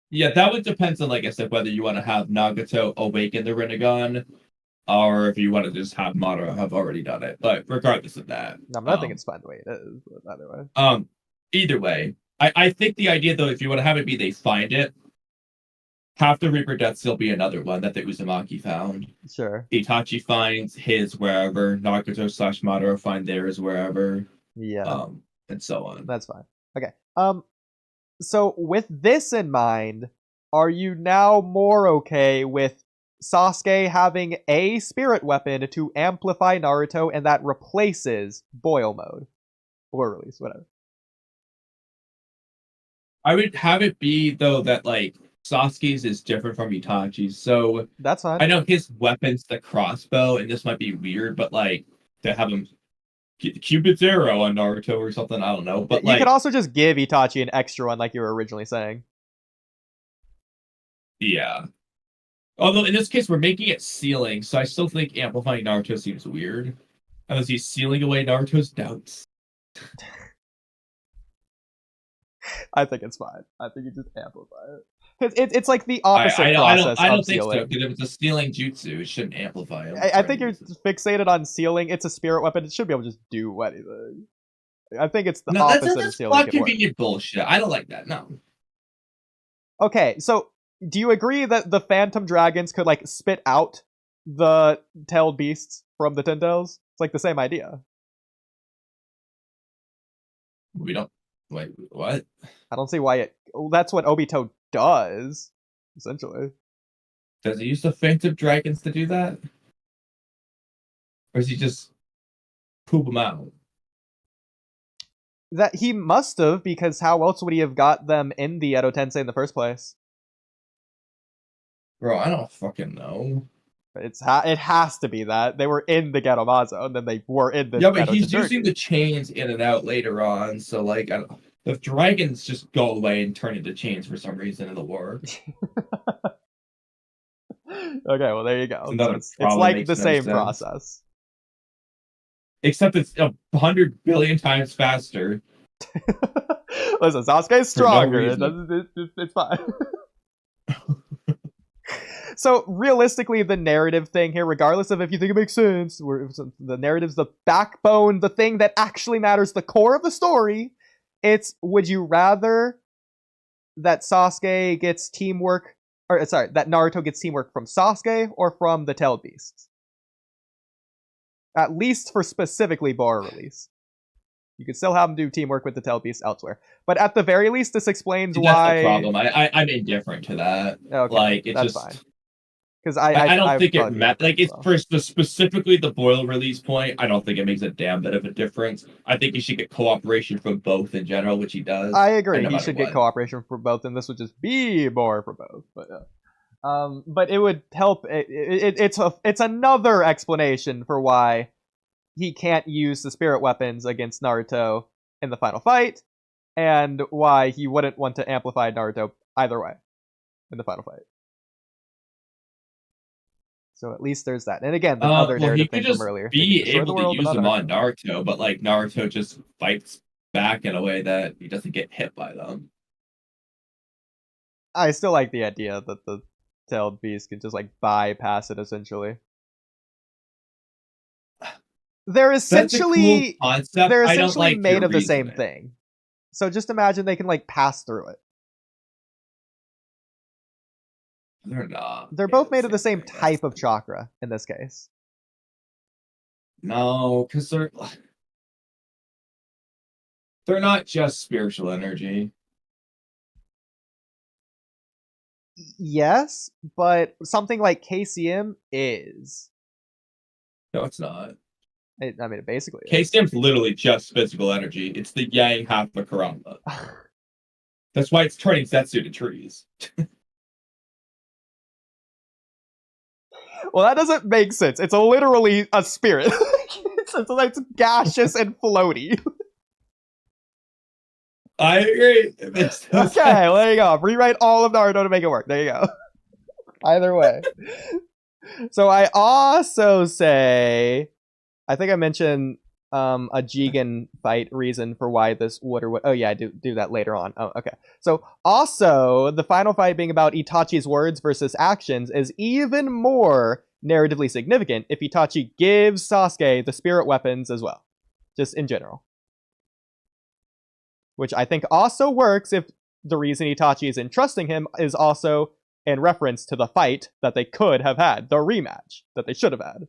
Yeah, that would depend on, like I said, whether you want to have Nagato awaken the Rinnegan, or if you want to just have Madara have already done it. But regardless of that, I think it's fine the way it is. But either way, either way, I think the idea though, if you want to have it be they find it, have the Reaper Death Seal be another one that the Uzumaki found. Sure. Itachi finds his wherever. Nagato / Madara find theirs wherever. Yeah. And so on. That's fine. Okay. So with this in mind, are you now more okay with Sasuke having a spirit weapon to amplify Naruto, and that replaces boil mode? Or release, whatever. I would have it be, though, that, like, Sasuke's is different from Itachi's. So that's fine. I know his weapon's the crossbow, and this might be weird, but, like, to have him get the Cupid's arrow on Naruto or something, I don't know. But you could also just give Itachi an extra one like you were originally saying. Yeah. Although in this case we're making it sealing, so I still think amplifying Naruto seems weird. Unless he's sealing away Naruto's doubts. I think it's fine. I think you just amplify it. Because it's like the opposite process I don't of think sealing. so, because if it's a sealing jutsu, it shouldn't amplify him. I think you're fixated on sealing. It's a spirit weapon. It should be able to just do anything. I think it's the opposite of sealing. That's convenient bullshit. I don't like that. No. Okay, so do you agree that the Phantom Dragons could like spit out the tailed beasts from the Tin Tails? It's like the same idea. We don't. Wait, what? I don't see why it. Well, that's what Obito does, essentially. Does he use the Phantom Dragons to do that? Or does he just poop them out? That he must have, because how else would he have got them in the Edo Tensei in the first place? Bro, I don't fucking know. It has to be that. They were in the Geromazo, and then they were in the Yeah, but Edo he's Tensei. using the chains in and out later on, so like, The dragons just go away and turn into chains for some reason in the war. Okay, well there you go. It's another It's problem, like makes the no same sense. process. Except it's 100 billion times faster. Listen, Sasuke's For no stronger. reason. It's fine. So realistically, the narrative thing here, regardless of if you think it makes sense, the narrative's the backbone, the thing that actually matters, the core of the story. It's, would you rather that Sasuke gets teamwork, or sorry, that Naruto gets teamwork from Sasuke or from the Tailed Beasts? At least for specifically Boruto release. You could still have them do teamwork with the Tailed Beasts elsewhere. But at the very least, this explains See, why... That's the problem. I'm indifferent to that. Okay, like, it's that's just... fine. Because I don't think it matters. like it's for specifically the Boyle release point. I don't think it makes a damn bit of a difference. I think he should get cooperation from both in general, which he does. I agree. No He should get cooperation for both, and this would just be more for both. But it would help. It's another explanation for why he can't use the spirit weapons against Naruto in the final fight, and why he wouldn't want to amplify Naruto either way in the final fight. So at least there's that. And again, the other narrative thing from earlier. Be able to use them on Naruto, but like Naruto just fights back in a way that he doesn't get hit by them. I still like the idea that the Tailed Beast can just like bypass it essentially. They're essentially made of the same thing. So just imagine they can like pass through it. They're not. They're both made of the same type of chakra in this case. No, because they're not just spiritual energy. Yes, but something like KCM is. No, it's not. I mean, it basically is. KCM's literally just physical energy. It's the yang half of Karama. That's why it's turning Zetsu to trees. Well, that doesn't make sense. It's literally a spirit. it's gaseous and floaty. I agree. Okay, well, there you go. Rewrite all of Naruto to make it work. There you go. Either way. So I also say, I think I mentioned a Jigen fight reason for why this would or would. Oh yeah, I do that later on. Oh, okay. So also, the final fight being about Itachi's words versus actions is even more narratively significant if Itachi gives Sasuke the spirit weapons as well, just in general. Which I think also works if the reason Itachi is entrusting him is also in reference to the fight that they could have had, the rematch that they should have had.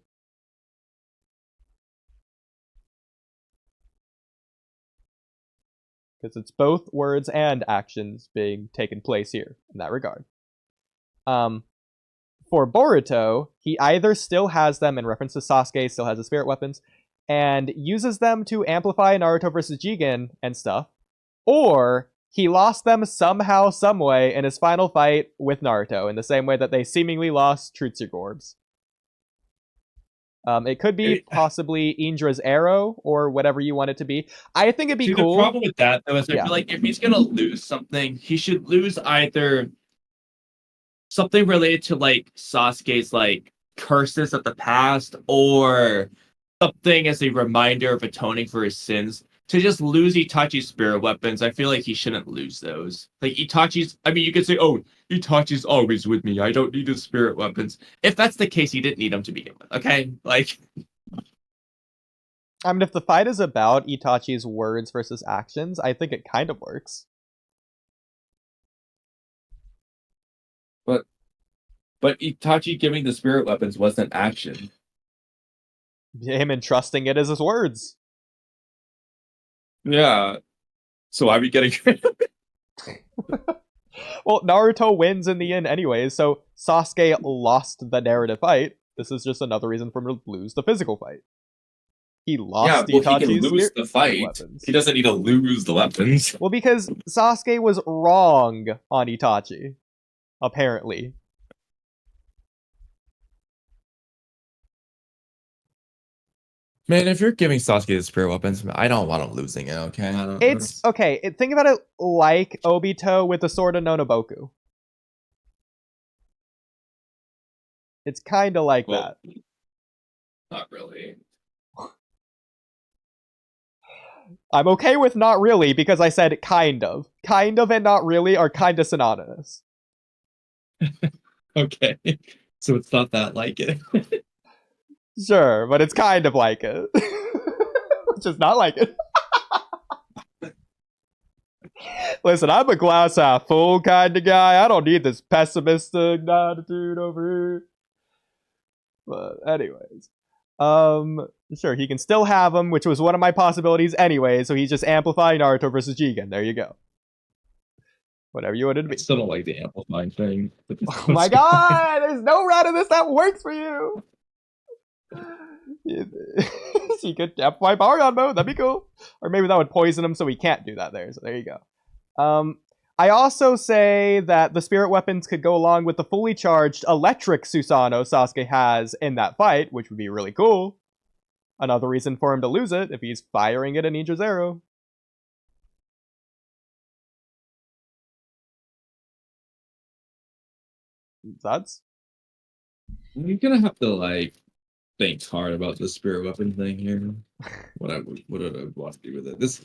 Because it's both words and actions being taken place here in that regard. For Boruto, he either still has them in reference to Sasuke, still has the spirit weapons, and uses them to amplify Naruto versus Jigen and stuff, or he lost them somehow, someway in his final fight with Naruto, in the same way that they seemingly lost Trutsu Gorbs. It could be possibly Indra's arrow or whatever you want it to be. I think it'd be cool. The problem with that, though, is I feel like if he's going to lose something, he should lose either something related to, like, Sasuke's, like, curses of the past, or something as a reminder of atoning for his sins. To just lose Itachi's spirit weapons, I feel like he shouldn't lose those. Like, Itachi's... I mean, you could say, oh, Itachi's always with me. I don't need his spirit weapons. If that's the case, he didn't need them to begin with, okay? Like... I mean, if the fight is about Itachi's words versus actions, I think it kind of works. But Itachi giving the spirit weapons wasn't action. Him entrusting it as his words. Yeah. So why are we getting rid of it? Well, Naruto wins in the end anyways, so Sasuke lost the narrative fight. This is just another reason for him to lose the physical fight. He lost Itachi's he can lose the fight. Weapons. He doesn't need to lose the weapons. Well, because Sasuke was wrong on Itachi. Apparently. Man, if you're giving Sasuke the spirit weapons, I don't want him losing it, okay? I don't- I don't- It's okay. The spirit weapons. I don't want him losing it, okay? I don't- It's okay. Think about it like Obito with the sword of Nonoboku. It's kind of like well, that. not really. I'm okay with not really because I said kind of. Kind of and not really are kind of synonymous. Okay, so it's not that like it. Sure, but it's kind of like it. Which is not like it. Listen, I'm a glass half full kind of guy. I don't need this pessimistic attitude over here. But anyways. Sure, he can still have them, which was one of my possibilities anyway, so he's just amplifying Naruto versus Jigen. There you go. Whatever you wanted to I be. still don't like the amplifying thing. Oh my god! There's no route of this that works for you! She could amplify Baryon mode, that'd be cool. Or maybe that would poison him, so he can't do that there, so there you go. I also say that the spirit weapons could go along with the fully charged electric Susanoo Sasuke has in that fight, which would be really cool. Another reason for him to lose it if he's firing it at Ninja Zero. Thoughts? You're gonna have to like think hard about the spirit weapon thing here. What I would want to do with it. This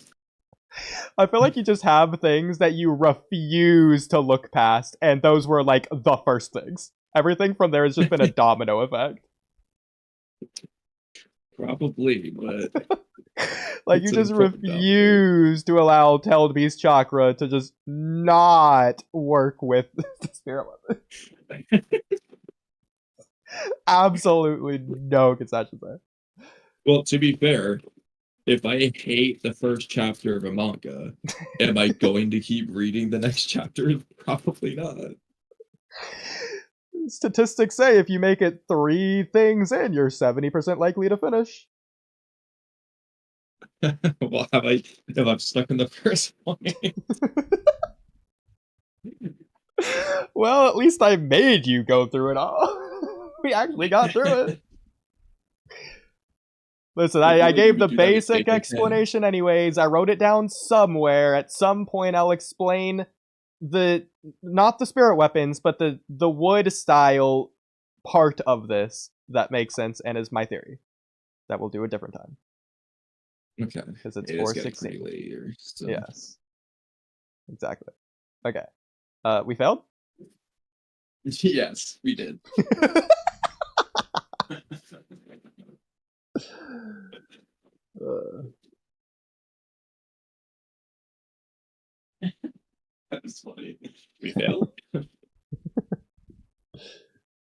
I feel like you just have things that you refuse to look past, and those were like the first things. Everything from there has just been a domino effect. probably, but Like, It's you just an important refuse to allow Tailed Beast Chakra to just not work with the spirit weapon. Absolutely no concessions there. well, to be fair, if I hate the first chapter of a manga, am I going to keep reading the next chapter? Probably not. Statistics say if you make it 3 things in, you're 70% likely to finish. Well, if I'm stuck in the first one? Well, at least I made you go through it all. We actually got through it. Listen, I gave the basic explanation anyways. I wrote it down somewhere. At some point, I'll explain not the spirit weapons, but the wood style part of this that makes sense and is my theory. That we'll do a different time. Okay. Because it's It is getting 4:16. pretty late here. So. Yes. Exactly. Okay. We failed? Yes, we did. That's funny. We failed.